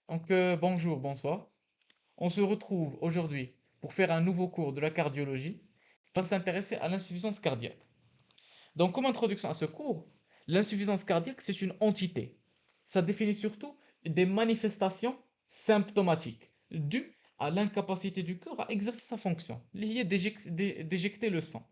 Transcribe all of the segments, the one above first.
Bonjour, bonsoir. On se retrouve aujourd'hui pour faire un nouveau cours de la cardiologie qui va s'intéresser à l'insuffisance cardiaque. Donc, comme introduction à ce cours, l'insuffisance cardiaque, c'est une entité. Ça définit surtout des manifestations symptomatiques dues à l'incapacité du cœur à exercer sa fonction, liée d'éjecter le sang.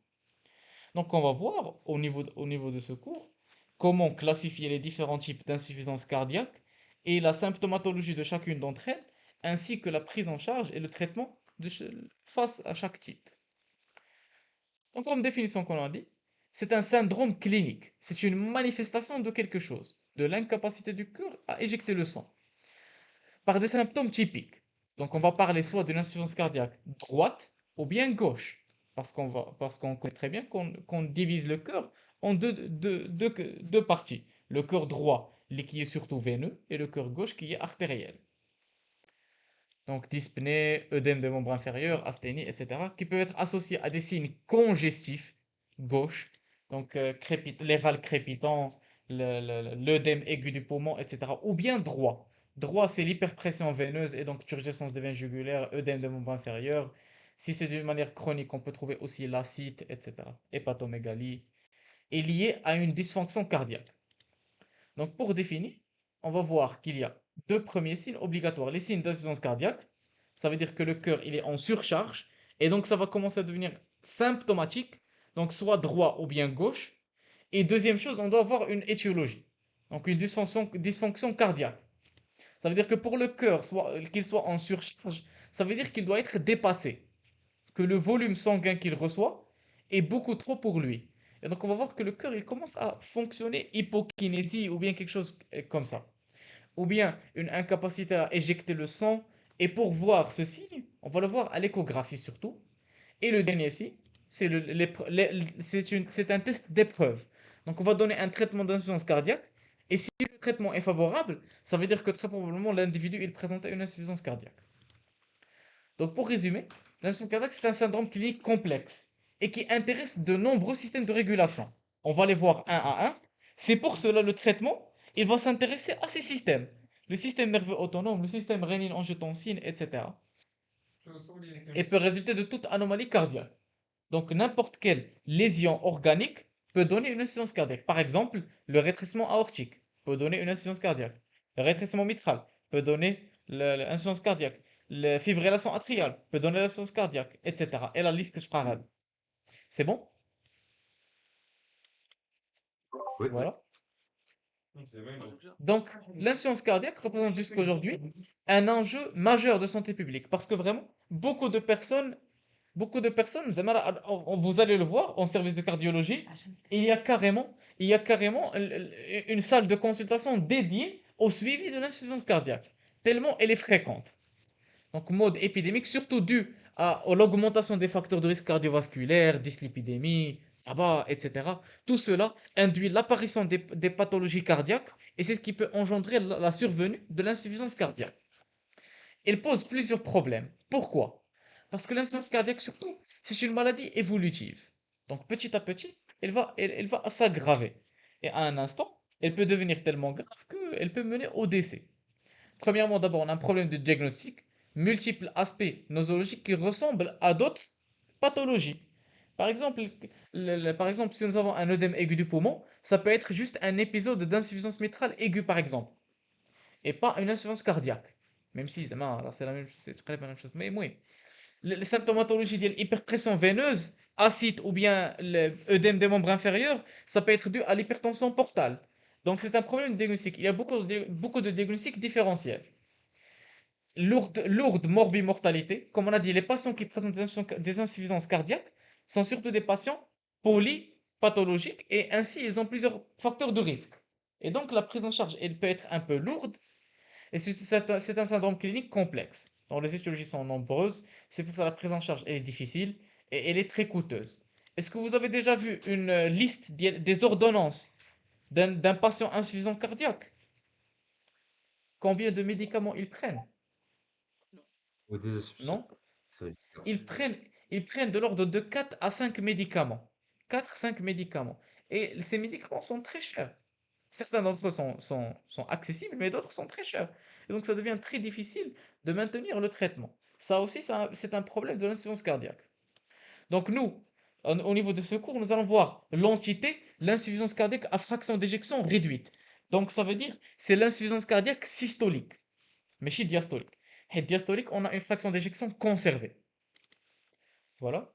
Donc, on va voir au niveau de ce cours comment classifier les différents types d'insuffisance cardiaque et la symptomatologie de chacune d'entre elles, ainsi que la prise en charge et le traitement face à chaque type. Donc, comme définition qu'on a dit, c'est un syndrome clinique. C'est une manifestation de quelque chose, de l'incapacité du cœur à éjecter le sang, par des symptômes typiques. Donc, on va parler soit d'une insuffisance cardiaque droite ou bien gauche, parce qu'on connaît très bien qu'on divise le cœur en deux parties. Le cœur droit, qui est surtout veineux, et le cœur gauche qui est artériel. Donc, dyspnée, œdème des membres inférieurs, asthénie, etc., qui peuvent être associés à des signes congestifs gauche, donc les valves crépitantes, l'œdème aigu du poumon, etc., ou bien droit. Droit, c'est l'hyperpression veineuse et donc turgescence des veines jugulaires, œdème des membres inférieurs. Si c'est d'une manière chronique, on peut trouver aussi l'ascite, etc., hépatomégalie, est lié à une dysfonction cardiaque. Donc, pour définir, on va voir qu'il y a deux premiers signes obligatoires. Les signes d'insuffisance cardiaque, ça veut dire que le cœur il est en surcharge, et donc ça va commencer à devenir symptomatique, donc soit droit ou bien gauche. Et deuxième chose, on doit avoir une étiologie, donc une dysfonction cardiaque. Ça veut dire que pour le cœur, qu'il soit en surcharge, ça veut dire qu'il doit être dépassé, que le volume sanguin qu'il reçoit est beaucoup trop pour lui. Et donc on va voir que le cœur il commence à fonctionner hypokinésie ou bien quelque chose comme ça. Ou bien une incapacité à éjecter le sang. Et pour voir ce signe, on va le voir à l'échographie surtout. Et le dernier signe, c'est un test d'épreuve. Donc on va donner un traitement d'insuffisance cardiaque. Et si le traitement est favorable, ça veut dire que très probablement l'individu il présentait une insuffisance cardiaque. Donc pour résumer, l'insuffisance cardiaque, c'est un syndrome clinique complexe et qui intéresse de nombreux systèmes de régulation. On va les voir un à un. C'est pour cela le traitement, il va s'intéresser à ces systèmes. Le système nerveux autonome, le système rénine-angiotensine, etc. Et peut résulter de toute anomalie cardiaque. Donc n'importe quelle lésion organique peut donner une insuffisance cardiaque. Par exemple, le rétrécissement aortique peut donner une insuffisance cardiaque. Le rétrécissement mitral peut donner l'insuffisance cardiaque. La fibrillation atriale peut donner l'insuffisance cardiaque, etc. Et la liste se parade. C'est bon? Oui, oui. Voilà. Donc, l'insuffisance cardiaque représente jusqu'à aujourd'hui un enjeu majeur de santé publique parce que vraiment, beaucoup de personnes, vous allez le voir en service de cardiologie, il y a carrément une salle de consultation dédiée au suivi de l'insuffisance cardiaque, tellement elle est fréquente. Donc, mode épidémique, surtout dû à l'augmentation des facteurs de risque cardiovasculaire, dyslipidémie, tabac, etc. Tout cela induit l'apparition des pathologies cardiaques et c'est ce qui peut engendrer la survenue de l'insuffisance cardiaque. Elle pose plusieurs problèmes. Pourquoi? Parce que l'insuffisance cardiaque, surtout, c'est une maladie évolutive. Donc petit à petit, elle va s'aggraver. Et à un instant, elle peut devenir tellement grave qu'elle peut mener au décès. Premièrement, d'abord, on a un problème de diagnostic, multiples aspects nosologiques qui ressemblent à d'autres pathologies. Par exemple, si nous avons un œdème aigu du poumon, ça peut être juste un épisode d'insuffisance mitrale aiguë, par exemple et pas une insuffisance cardiaque. Même si c'est la même chose, c'est la même chose. Mais oui, les symptomatologies de l'hyperpression veineuse, acide ou bien l'œdème des membres inférieurs, ça peut être dû à l'hypertension portale. Donc c'est un problème de diagnostic. Il y a beaucoup de diagnostics différentiels. Lourde morbimortalité. Comme on a dit, les patients qui présentent des insuffisances cardiaques sont surtout des patients polypathologiques et ainsi ils ont plusieurs facteurs de risque. Et donc la prise en charge, elle peut être un peu lourde et c'est un syndrome clinique complexe, dont les étiologies sont nombreuses. C'est pour ça que la prise en charge est difficile et elle est très coûteuse. Est-ce que vous avez déjà vu une liste des ordonnances d'un patient insuffisant cardiaque? Combien de médicaments ils prennent? Ou des insuffisances. Non? Ça risque. Ils prennent, ils prennent de l'ordre de 4 à 5 médicaments. 4-5 médicaments. Et ces médicaments sont très chers. Certains d'entre eux sont accessibles, mais d'autres sont très chers. Et donc, ça devient très difficile de maintenir le traitement. Ça aussi, c'est un problème de l'insuffisance cardiaque. Donc, nous, au niveau de ce cours, nous allons voir l'entité, l'insuffisance cardiaque à fraction d'éjection réduite. Donc, ça veut dire c'est l'insuffisance cardiaque systolique, mais chez diastolique. Et diastolique, on a une fraction d'éjection conservée. Voilà.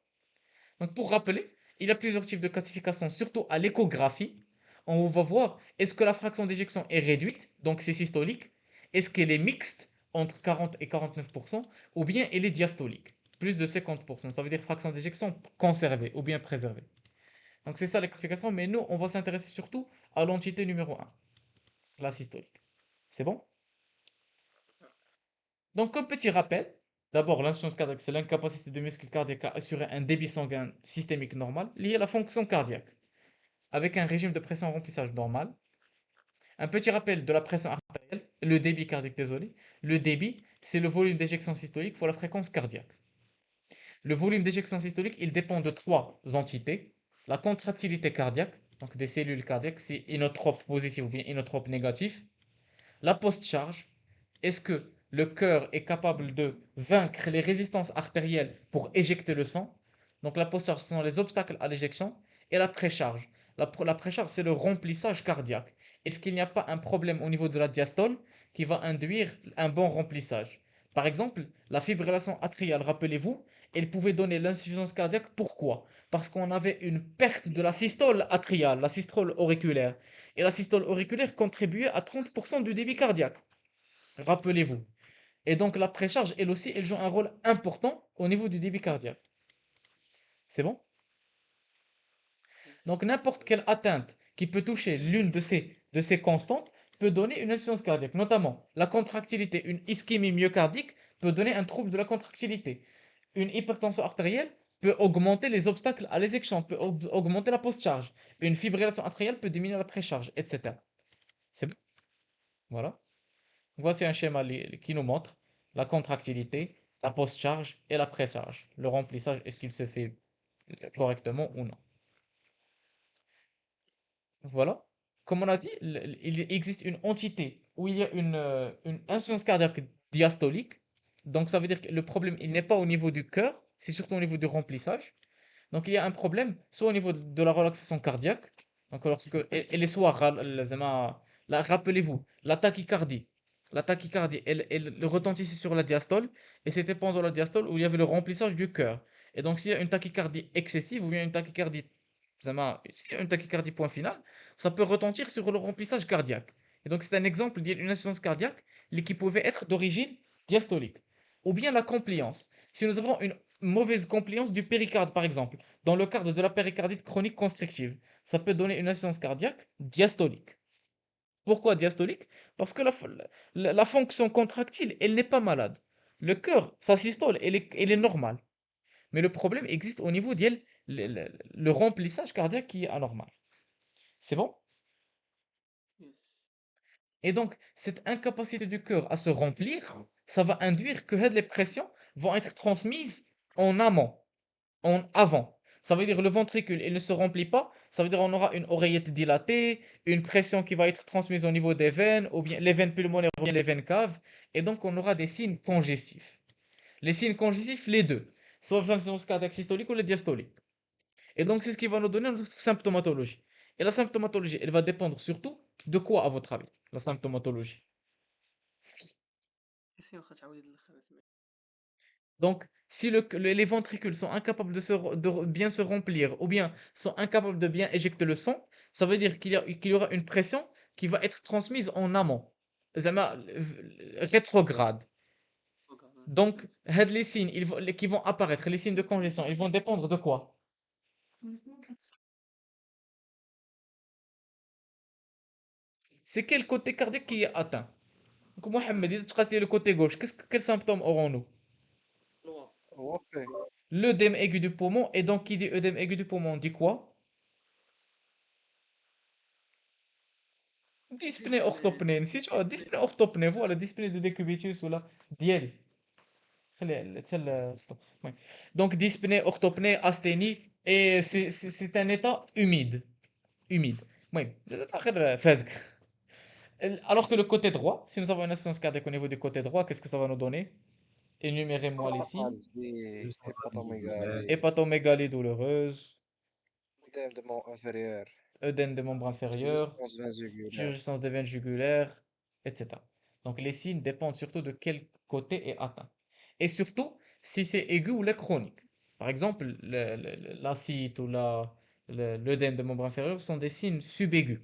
Donc, pour rappeler, il y a plusieurs types de classification, surtout à l'échographie. On va voir est-ce que la fraction d'éjection est réduite, donc c'est systolique, est-ce qu'elle est mixte entre 40 et 49%, ou bien elle est diastolique, plus de 50%. Ça veut dire fraction d'éjection conservée ou bien préservée. Donc c'est ça l'explication, mais nous, on va s'intéresser surtout à l'entité numéro un, la systolique. C'est bon? Donc, comme petit rappel, d'abord, l'insuffisance cardiaque, c'est l'incapacité du muscle cardiaque à assurer un débit sanguin systémique normal lié à la fonction cardiaque, avec un régime de pression remplissage normal. Un petit rappel de la pression artérielle, le débit cardiaque, désolé. Le débit, c'est le volume d'éjection systolique fois la fréquence cardiaque. Le volume d'éjection systolique, il dépend de trois entités. La contractilité cardiaque, donc des cellules cardiaques, c'est inotrope positif ou bien inotrope négatif. La post-charge, est-ce que le cœur est capable de vaincre les résistances artérielles pour éjecter le sang? Donc la post-charge, ce sont les obstacles à l'éjection. Et la précharge. La précharge, c'est le remplissage cardiaque. Est-ce qu'il n'y a pas un problème au niveau de la diastole qui va induire un bon remplissage? Par exemple, la fibrillation atriale, rappelez-vous, elle pouvait donner l'insuffisance cardiaque. Pourquoi? Parce qu'on avait une perte de la systole atriale, la systole auriculaire. Et la systole auriculaire contribuait à 30% du débit cardiaque. Rappelez-vous. Et donc la précharge, elle aussi, elle joue un rôle important au niveau du débit cardiaque. C'est bon? Donc n'importe quelle atteinte qui peut toucher l'une de ces constantes peut donner une insuffisance cardiaque. Notamment la contractilité, une ischémie myocardique peut donner un trouble de la contractilité. Une hypertension artérielle peut augmenter les obstacles à l'éjection, peut augmenter la post-charge. Une fibrillation artérielle peut diminuer la précharge, etc. C'est bon? Voilà. Voici un schéma qui nous montre la contractilité, la post-charge et la pré-charge. Le remplissage, est-ce qu'il se fait correctement ou non? Voilà. Comme on a dit, il existe une entité où il y a une insuffisance cardiaque diastolique. Donc ça veut dire que le problème, il n'est pas au niveau du cœur, c'est surtout au niveau du remplissage. Donc il y a un problème, soit au niveau de la relaxation cardiaque, donc lorsque, et les soirs, rappelez-vous, la tachycardie. La tachycardie, elle retentissait sur la diastole, et c'était pendant la diastole où il y avait le remplissage du cœur. Et donc s'il y a une tachycardie excessive, ou bien une tachycardie, s'il y a une tachycardie point final, ça peut retentir sur le remplissage cardiaque. Et donc c'est un exemple d'une insuffisance cardiaque qui pouvait être d'origine diastolique. Ou bien la compliance. Si nous avons une mauvaise compliance du péricarde, par exemple, dans le cadre de la péricardite chronique constrictive, ça peut donner une insuffisance cardiaque diastolique. Pourquoi diastolique? Parce que la fonction contractile, elle n'est pas malade. Le cœur, sa systole, elle est normale. Mais le problème existe au niveau le remplissage cardiaque qui est anormal. C'est bon? Et donc, cette incapacité du cœur à se remplir, ça va induire que les pressions vont être transmises en amont, en avant. Ça veut dire le ventricule, il ne se remplit pas. Ça veut dire on aura une oreillette dilatée, une pression qui va être transmise au niveau des veines, ou bien les veines pulmonaires, ou bien les veines caves. Et donc, on aura des signes congestifs. Les signes congestifs, les deux. Soit l'insuffisance cardiaque systolique ou la diastolique. Et donc, c'est ce qui va nous donner notre symptomatologie. Et la symptomatologie, elle va dépendre surtout de quoi, à votre avis? La symptomatologie. Donc, si les ventricules sont incapables de bien se remplir ou bien sont incapables de bien éjecter le sang, ça veut dire qu'il y aura une pression qui va être transmise en amont, زعما, rétrograde. Donc, les signes qui vont apparaître, les signes de congestion, ils vont dépendre de quoi? C'est quel côté cardiaque qui est atteint? Donc, Mohamed, il te le côté gauche. Quels symptômes aurons-nous? اوكي. L'œdème aigu du poumon. Et donc, qui dit œdème aigu du poumon, on dit quoi? Dyspnée orthopnée. Si tu vois, dyspnée orthopnée, voilà, dyspnée de décubitus ou là, ديالي. Ouais. Donc, dyspnée, orthopnée, asthénie, et c'est un état humide. Humide. Oui, alors que le côté droit, si nous avons une insuffisance cardiaque au niveau du côté droit, qu'est-ce que ça va nous donner? Énumérez-moi les signes. Hépatalysie, Juste en jugulaire. hépatomégalie, Hépatomégalie douloureuse, œdème de membre inférieur, œdème des membres inférieurs, résistance vésiculaire. psoriasis des veines jugulaires, etc. Donc les signes dépendent surtout de quel côté est atteint. Et surtout, si c'est aigu ou la chronique. Par exemple, l'acide ou l'œdème des membres inférieurs sont des signes subaigus.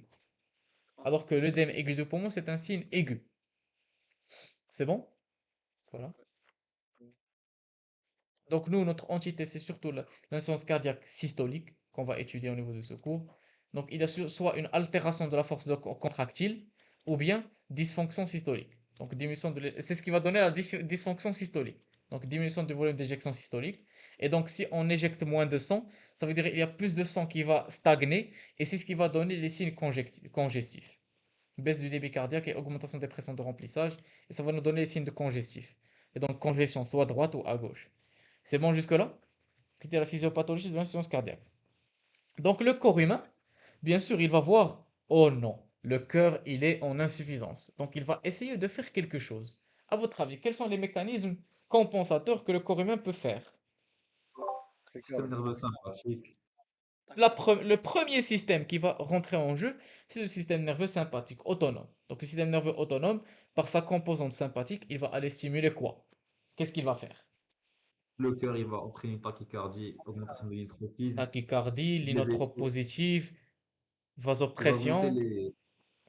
Alors que l'œdème aigu du poumon, c'est un signe aigu. C'est bon? Voilà. Donc nous, notre entité, c'est surtout l'insuffisance cardiaque systolique qu'on va étudier au niveau de ce cours. Donc il y a soit une altération de la force contractile ou bien dysfonction systolique. Donc diminution c'est ce qui va donner la dysfonction systolique. Donc diminution du volume d'éjection systolique. Et donc si on éjecte moins de sang, ça veut dire qu'il y a plus de sang qui va stagner et c'est ce qui va donner les signes congestifs. Baisse du débit cardiaque et augmentation des pressions de remplissage. Et ça va nous donner les signes de congestif. Et donc congestion soit à droite ou à gauche. C'est bon jusque-là? C'était la physiopathologie de l'insuffisance cardiaque. Donc le corps humain, bien sûr, il va voir, oh non, le cœur, il est en insuffisance. Donc il va essayer de faire quelque chose. À votre avis, quels sont les mécanismes compensateurs que le corps humain peut faire? Système nerveux sympathique. Le premier système qui va rentrer en jeu, c'est le système nerveux sympathique autonome. Donc le système nerveux autonome, par sa composante sympathique, il va aller stimuler quoi? Qu'est-ce qu'il va faire? Le cœur, il va entraîner une tachycardie, augmentation de l'intropisme. Tachycardie, Les l'inotrope vaisseaux, positive, il va augmenter vasopression, les.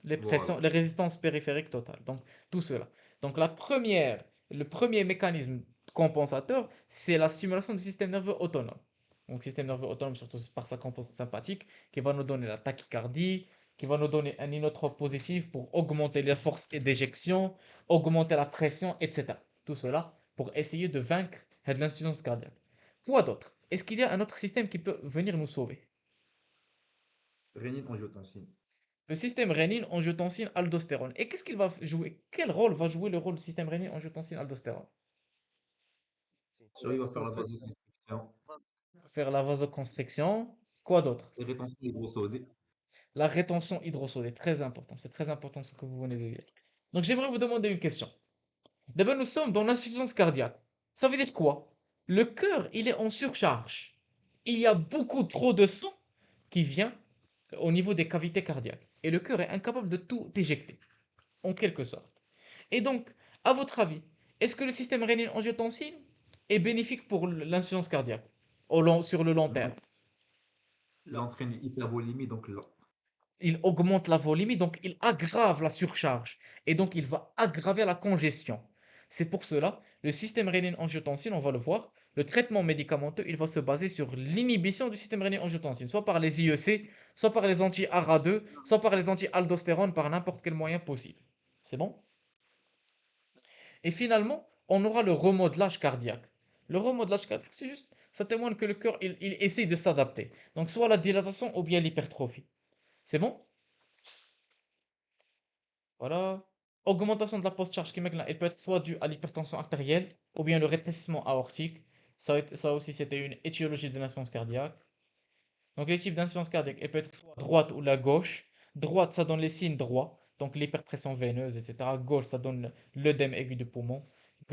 les pressions, Voilà. les résistances périphériques totales. Donc, tout cela. Donc, le premier mécanisme compensateur, c'est la stimulation du système nerveux autonome. Donc, système nerveux autonome, surtout par sa composante sympathique, qui va nous donner la tachycardie, qui va nous donner un inotrope positif pour augmenter la force d'éjection, augmenter la pression, etc. Tout cela pour essayer de vaincre l'insuffisance cardiaque. Quoi d'autre? Est-ce qu'il y a un autre système qui peut venir nous sauver? Rénine, angiotensine. Le système rénine-angiotensine aldostérone. Et qu'est-ce qu'il va jouer? Quel rôle va jouer le rôle du système rénine-angiotensine aldostérone? Sur, il va faire la vasoconstriction Faire la vasoconstriction. Quoi d'autre? et rétention hydrosodée. La rétention hydrosodée. Très important. C'est très important ce que vous venez de dire. Donc j'aimerais vous demander une question. D'abord, nous sommes dans l'insuffisance cardiaque. Ça veut dire quoi? Le cœur, il est en surcharge. Il y a beaucoup trop de sang qui vient au niveau des cavités cardiaques. Et le cœur est incapable de tout éjecter, en quelque sorte. Et donc, à votre avis, est-ce que le système rénine-angiotensine est bénéfique pour l'insuffisance cardiaque sur le long terme? Non, il entraîne une hypervolémie, donc là. Il augmente la volémie, donc il aggrave la surcharge. Et donc, il va aggraver la congestion. C'est pour cela, le système rénine-angiotensine, on va le voir, le traitement médicamenteux, il va se baser sur l'inhibition du système rénine-angiotensine, soit par les IEC, soit par les anti-ARA2, soit par les anti-aldostérone, par n'importe quel moyen possible. C'est bon? Et finalement, on aura le remodelage cardiaque. Le remodelage cardiaque, c'est juste, ça témoigne que le cœur, il essaye de s'adapter. Donc, soit la dilatation ou bien l'hypertrophie. C'est bon? Voilà. Augmentation de la post-charge qui elle peut être soit due à l'hypertension artérielle ou bien le rétrécissement aortique. Ça aussi, c'était une étiologie de l'insuffisance cardiaque. Donc, les types d'insuffisance cardiaque, elle peut être soit droite ou la gauche. Droite, ça donne les signes droits, donc l'hyperpression veineuse, etc. Gauche, ça donne l'œdème aigu du poumon.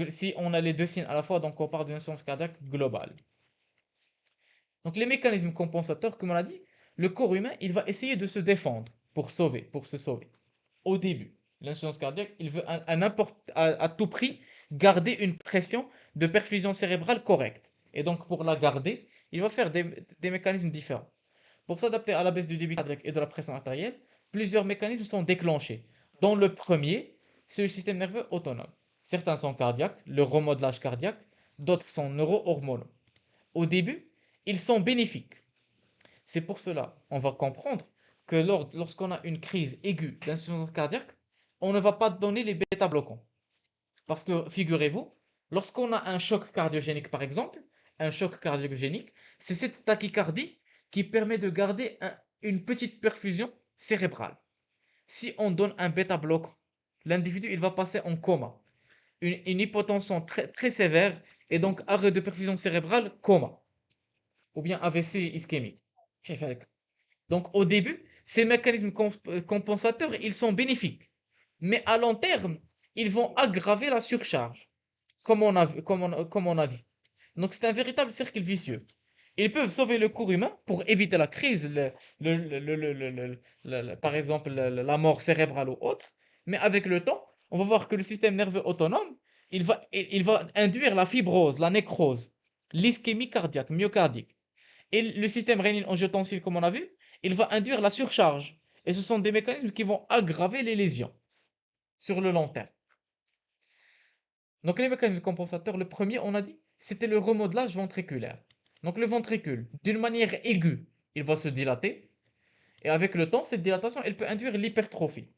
Si on a les deux signes à la fois, donc on parle d'une insuffisance cardiaque globale. Donc, les mécanismes compensateurs, comme on l'a dit, le corps humain, il va essayer de se défendre pour se sauver. Au début, l'insuffisance cardiaque, il veut à tout prix garder une pression de perfusion cérébrale correcte. Et donc, pour la garder, il va faire des mécanismes différents. Pour s'adapter à la baisse du débit cardiaque et de la pression artérielle, plusieurs mécanismes sont déclenchés. Dans le premier, c'est le système nerveux autonome. Certains sont cardiaques, le remodelage cardiaque, d'autres sont neuro-hormonaux. Au début, ils sont bénéfiques. C'est pour cela, on va comprendre que lorsqu'on a une crise aiguë d'insuffisance cardiaque, on ne va pas donner les bêta-bloquants. Parce que, figurez-vous, lorsqu'on a un choc cardiogénique, par exemple, un choc cardiogénique, c'est cette tachycardie qui permet de garder une petite perfusion cérébrale. Si on donne un bêta-bloquant, l'individu, il va passer en coma. Une hypotension très, très sévère et donc arrêt de perfusion cérébrale, coma. Ou bien AVC ischémique. Donc au début, ces mécanismes compensateurs, ils sont bénéfiques. Mais à long terme, ils vont aggraver la surcharge, comme on a dit. Donc c'est un véritable cercle vicieux. Ils peuvent sauver le cours humain pour éviter la crise, par exemple la mort cérébrale ou autre, mais avec le temps, on va voir que le système nerveux autonome, il va induire la fibrose, la nécrose, l'ischémie cardiaque, myocardique. Et le système rénine-angiotensine, comme on a vu, il va induire la surcharge. Et ce sont des mécanismes qui vont aggraver les lésions sur le long terme. Donc les mécanismes compensateurs, le premier, on a dit, c'était le remodelage ventriculaire. Donc le ventricule, d'une manière aiguë, il va se dilater. Et avec le temps, cette dilatation, elle peut induire l'hypertrophie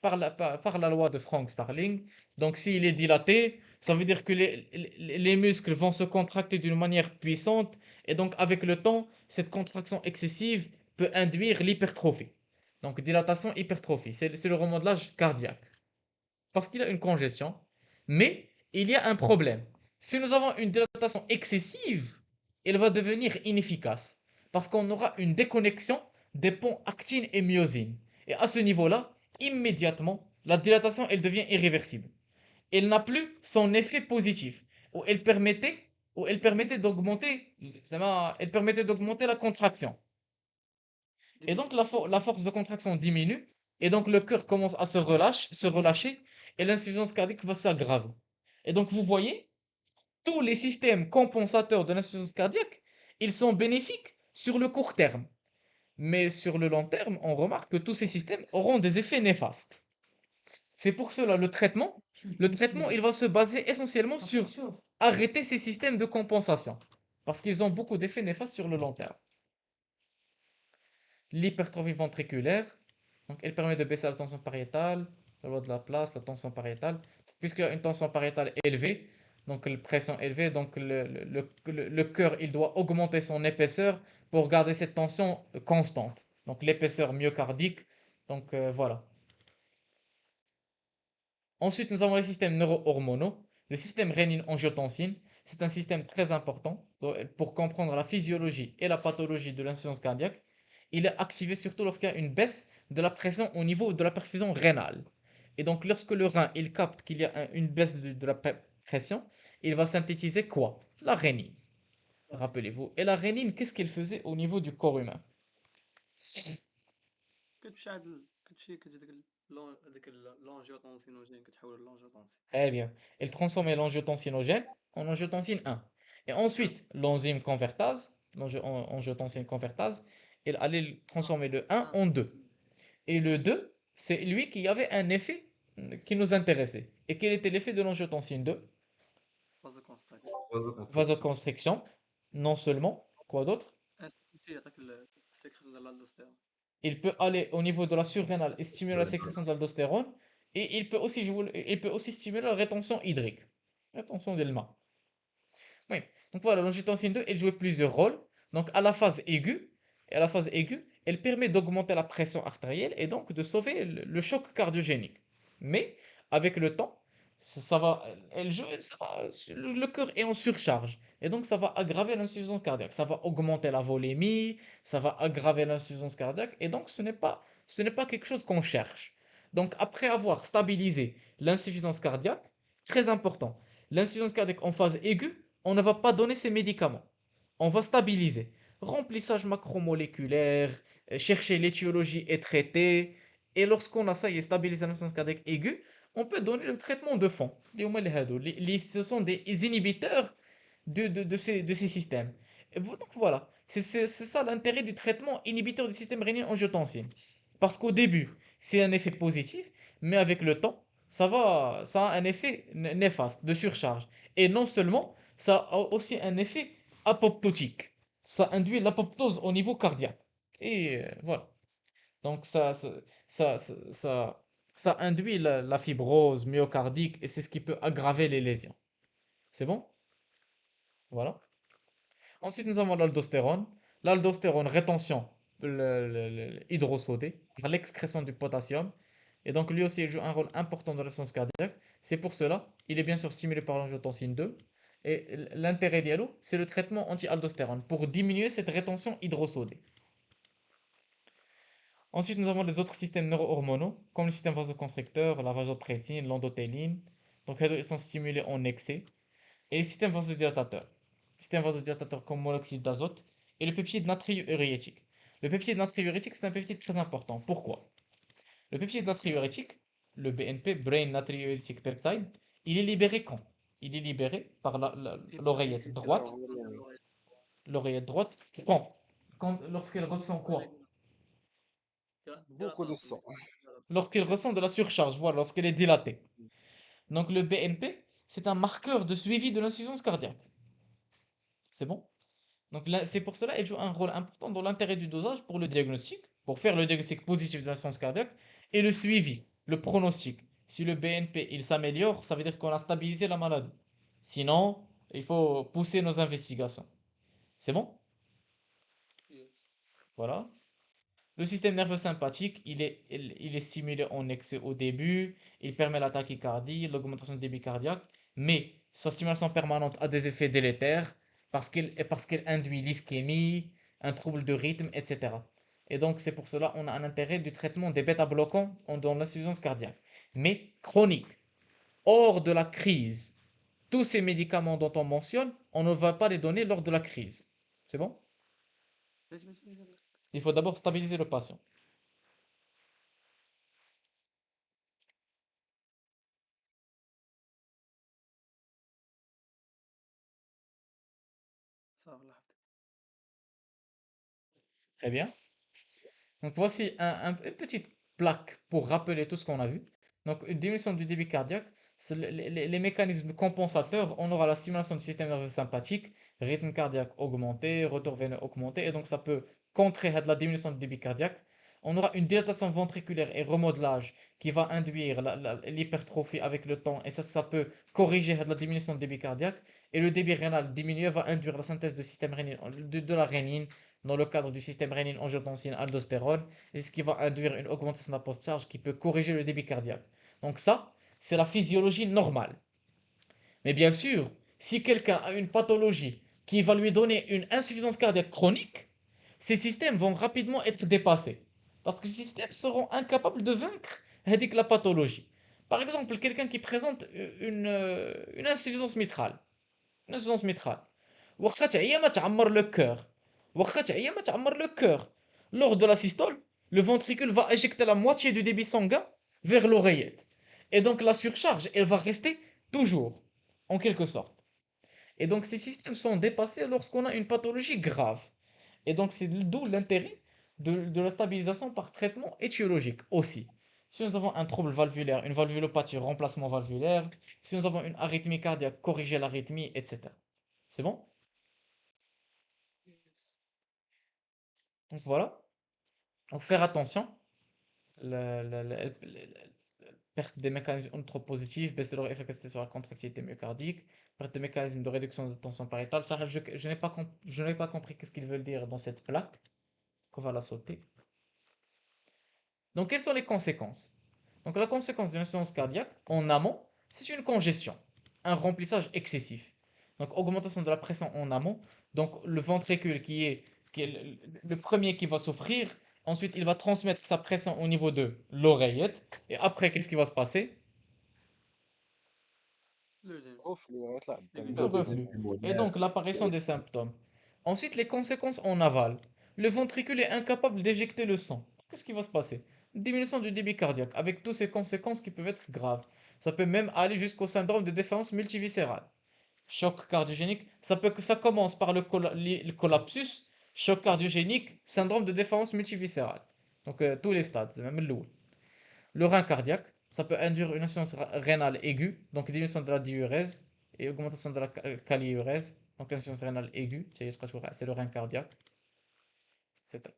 par la loi de Frank-Starling. Donc s'il est dilaté, ça veut dire que les muscles vont se contracter d'une manière puissante. Et donc avec le temps, cette contraction excessive peut induire l'hypertrophie. Donc dilatation, hypertrophie, c'est le remodelage cardiaque. Parce qu'il y a une congestion. Mais il y a un problème. Si nous avons une dilatation excessive, elle va devenir inefficace. Parce qu'on aura une déconnexion des ponts actine et myosine. Et à ce niveau-là, immédiatement, la dilatation, elle devient irréversible. Elle n'a plus son effet positif. Où elle permettait, elle permettait d'augmenter la contraction. Et donc la force de contraction diminue, et donc le cœur commence à se relâcher, et l'insuffisance cardiaque va s'aggraver. Et donc vous voyez, tous les systèmes compensateurs de l'insuffisance cardiaque, ils sont bénéfiques sur le court terme. Mais sur le long terme, on remarque que tous ces systèmes auront des effets néfastes. C'est pour cela le traitement, il va se baser essentiellement sur arrêter ces systèmes de compensation. Parce qu'ils ont beaucoup d'effets néfastes sur le long terme. L'hypertrophie ventriculaire, donc elle permet de baisser la tension pariétale, la loi de la place, la tension pariétale. Puisqu'il y a une tension pariétale élevée, donc une pression élevée, donc le cœur il doit augmenter son épaisseur pour garder cette tension constante. Donc l'épaisseur myocardique, donc voilà. Ensuite, nous avons les systèmes neuro-hormonaux. Le système rénine-angiotensine, c'est un système très important pour comprendre la physiologie et la pathologie de l'insuffisance cardiaque. Il est activé surtout lorsqu'il y a une baisse de la pression au niveau de la perfusion rénale. Et donc, lorsque le rein il capte qu'il y a une baisse de la pression, il va synthétiser quoi? La rénine. Rappelez-vous. Et la rénine, qu'est-ce qu'elle faisait au niveau du corps humain? Très bien. Elle transformait l'angiotensinogène en angiotensine 1. Et ensuite, l'enzyme convertase, angiotensine convertase, elle allait transformer le 1 en 2. Et le 2, c'est lui qui avait un effet qui nous intéressait. Et quel était l'effet de l'angiotensine 2? Vasoconstriction. Vasoconstriction. Non seulement, quoi d'autre? Il peut aller au niveau de la surrénale et stimuler la sécrétion de l'aldostérone. Et il peut aussi stimuler la rétention hydrique. Rétention d'Elma. Oui. Donc voilà, l'angiotensin 2, elle jouait plusieurs rôles. Donc à la phase aiguë, elle permet d'augmenter la pression artérielle et donc de sauver le choc cardiogénique. Mais avec le temps, ça va, elle joue, le cœur est en surcharge et donc ça va aggraver l'insuffisance cardiaque. Ça va augmenter la volémie, ça va aggraver l'insuffisance cardiaque et donc ce n'est pas quelque chose qu'on cherche. Donc après avoir stabilisé l'insuffisance cardiaque, très important, l'insuffisance cardiaque en phase aiguë, on ne va pas donner ces médicaments. On va stabiliser. Remplissage macromoléculaire, chercher l'étiologie et traiter. Et lorsqu'on a ça, y est stabilisé l'insuffisance cardiaque aiguë, on peut donner le traitement de fond. Ce sont des inhibiteurs de ces systèmes. Donc voilà, c'est ça l'intérêt du traitement inhibiteur du système rénine-angiotensine. Parce qu'au début, c'est un effet positif, mais avec le temps, ça a un effet néfaste de surcharge. Et non seulement, ça a aussi un effet apoptotique. Ça induit l'apoptose au niveau cardiaque. Et voilà. Donc ça induit la fibrose myocardique et c'est ce qui peut aggraver les lésions. C'est bon? Voilà. Ensuite, nous avons l'aldostérone. L'aldostérone, rétention hydrosodée par l'excrétion du potassium. Et donc, lui aussi, il joue un rôle important dans la résistance cardiaque. C'est pour cela, il est bien sûr stimulé par l'angiotensine 2. Et l'intérêt d'Yalo, c'est le traitement anti-aldostérone pour diminuer cette rétention hydrosodée. Ensuite, nous avons les autres systèmes neurohormonaux, comme le système vasoconstricteur, la vasopressine, l'endothéline. Donc, ils sont stimulés en excès. Et les systèmes vasodilatateurs. Système vasodilatateur comme monoxyde d'azote et le peptide natriurétique. Le peptide natriurétique, c'est un peptide très important. Pourquoi? Le peptide natriurétique, le BNP, Brain Natriuretic Peptide, il est libéré quand? Il est libéré par l'oreillette droite. L'oreillette droite, lorsqu'elle ressent quoi? Beaucoup de sang. Lorsqu'elle ressent de la surcharge, voilà, lorsqu'elle est dilatée. Donc le BNP, c'est un marqueur de suivi de l'insuffisance cardiaque. C'est bon? Donc là, c'est pour cela qu'elle joue un rôle important dans l'intérêt du dosage pour le diagnostic, pour faire le diagnostic positif de l'insuffisance cardiaque, et le suivi, le pronostic. Si le BNP il s'améliore, ça veut dire qu'on a stabilisé la maladie. Sinon, il faut pousser nos investigations. C'est bon? Voilà. Le système nerveux sympathique, il est stimulé en excès au début, il permet la tachycardie, l'augmentation du débit cardiaque, mais sa stimulation permanente a des effets délétères parce qu'elle induit l'ischémie, un trouble de rythme, etc. Et donc c'est pour cela qu'on a un intérêt du traitement des bêta-bloquants dans l'insuffisance cardiaque. Mais chronique, hors de la crise, tous ces médicaments dont on mentionne, on ne va pas les donner lors de la crise. C'est bon? Il faut d'abord stabiliser le patient. Très bien. Donc voici une petite plaque pour rappeler tout ce qu'on a vu. Donc une diminution du débit cardiaque, c'est les mécanismes compensateurs, on aura la stimulation du système nerveux sympathique, rythme cardiaque augmenté, retour veineux augmenté, et donc ça peut contrer la diminution du débit cardiaque. On aura une dilatation ventriculaire et remodelage qui va induire l'hypertrophie avec le temps, et ça peut corriger la diminution du débit cardiaque. Et le débit rénal diminué va induire la synthèse de système rénine, de la rénine dans le cadre du système rénine-angiotensine-aldostérone, et ce qui va induire une augmentation de la post-charge qui peut corriger le débit cardiaque. Donc ça, c'est la physiologie normale. Mais bien sûr, si quelqu'un a une pathologie qui va lui donner une insuffisance cardiaque chronique, ces systèmes vont rapidement être dépassés. Parce que ces systèmes seront incapables de vaincre la pathologie. Par exemple, quelqu'un qui présente une insuffisance mitrale. Une insuffisance mitrale. واخا تعيا ما تعمر le cœur. واخا تعيا ما تعمر le cœur. Lors de la systole, le ventricule va éjecter la moitié du débit sanguin vers l'oreillette. Et donc la surcharge, elle va rester toujours, en quelque sorte. Et donc ces systèmes sont dépassés lorsqu'on a une pathologie grave. Et donc c'est d'où l'intérêt de la stabilisation par traitement étiologique aussi. Si nous avons un trouble valvulaire, une valvulopathie, remplacement valvulaire, si nous avons une arythmie cardiaque, corriger l'arythmie, etc. C'est bon? Donc voilà. Donc faire attention. La perte des mécanismes anthropositifs, baisse de leur efficacité sur la contractilité myocardique, perte des mécanismes de réduction de tension pariétale. Ça, je n'ai pas compris qu'est-ce qu'ils veulent dire dans cette plaque, qu'on va la sauter. Donc quelles sont les conséquences? Donc la conséquence d'une insuffisance cardiaque, en amont, c'est une congestion, un remplissage excessif. Donc augmentation de la pression en amont. Donc le ventricule qui est le premier qui va souffrir. Ensuite, il va transmettre sa pression au niveau de l'oreillette. Et après, qu'est-ce qui va se passer? Reflux, يطلع Le الدم. reflux. Et donc l'apparition des symptômes. Ensuite, les conséquences en aval. Le ventricule est incapable d'éjecter le sang. Qu'est-ce qui va se passer? Diminution du débit cardiaque, avec toutes ces conséquences qui peuvent être graves. Ça peut même aller jusqu'au syndrome de défaillance multiviscérale. Choc cardiogénique, ça commence par le collapsus, choc cardiogénique, syndrome de défaillance multiviscérale. Donc tous les stades, c'est même le lourd. Le rein cardiaque, ça peut induire une insuffisance rénale aiguë, donc diminution de la diurèse et augmentation de la kaliurèse, donc insuffisance rénale aiguë, c'est le rein cardiaque, etc.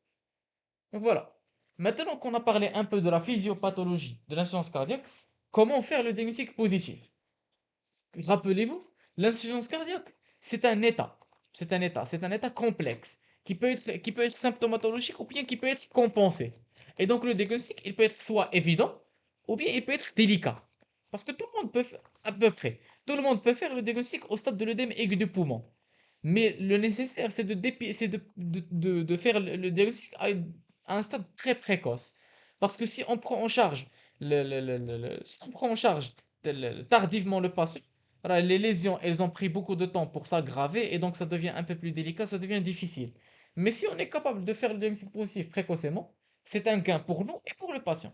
Donc voilà. Maintenant qu'on a parlé un peu de la physiopathologie de l'insuffisance cardiaque, comment faire le diagnostic positif? Rappelez-vous, l'insuffisance cardiaque, c'est un état. C'est un état complexe qui peut être symptomatologique ou bien qui peut être compensé. Et donc le diagnostic, il peut être soit évident ou bien il peut être délicat. Parce que tout le monde peut faire, à peu près, tout le monde peut faire le diagnostic au stade de l'œdème aigu du poumon. Mais le nécessaire, c'est de faire le diagnostic à un stade très précoce. Parce que si on prend en charge si on prend en charge tardivement le patient, voilà, les lésions, elles ont pris beaucoup de temps pour s'aggraver et donc ça devient un peu plus délicat, ça devient difficile. Mais si on est capable de faire le diagnostic positif précocement, c'est un gain pour nous et pour le patient.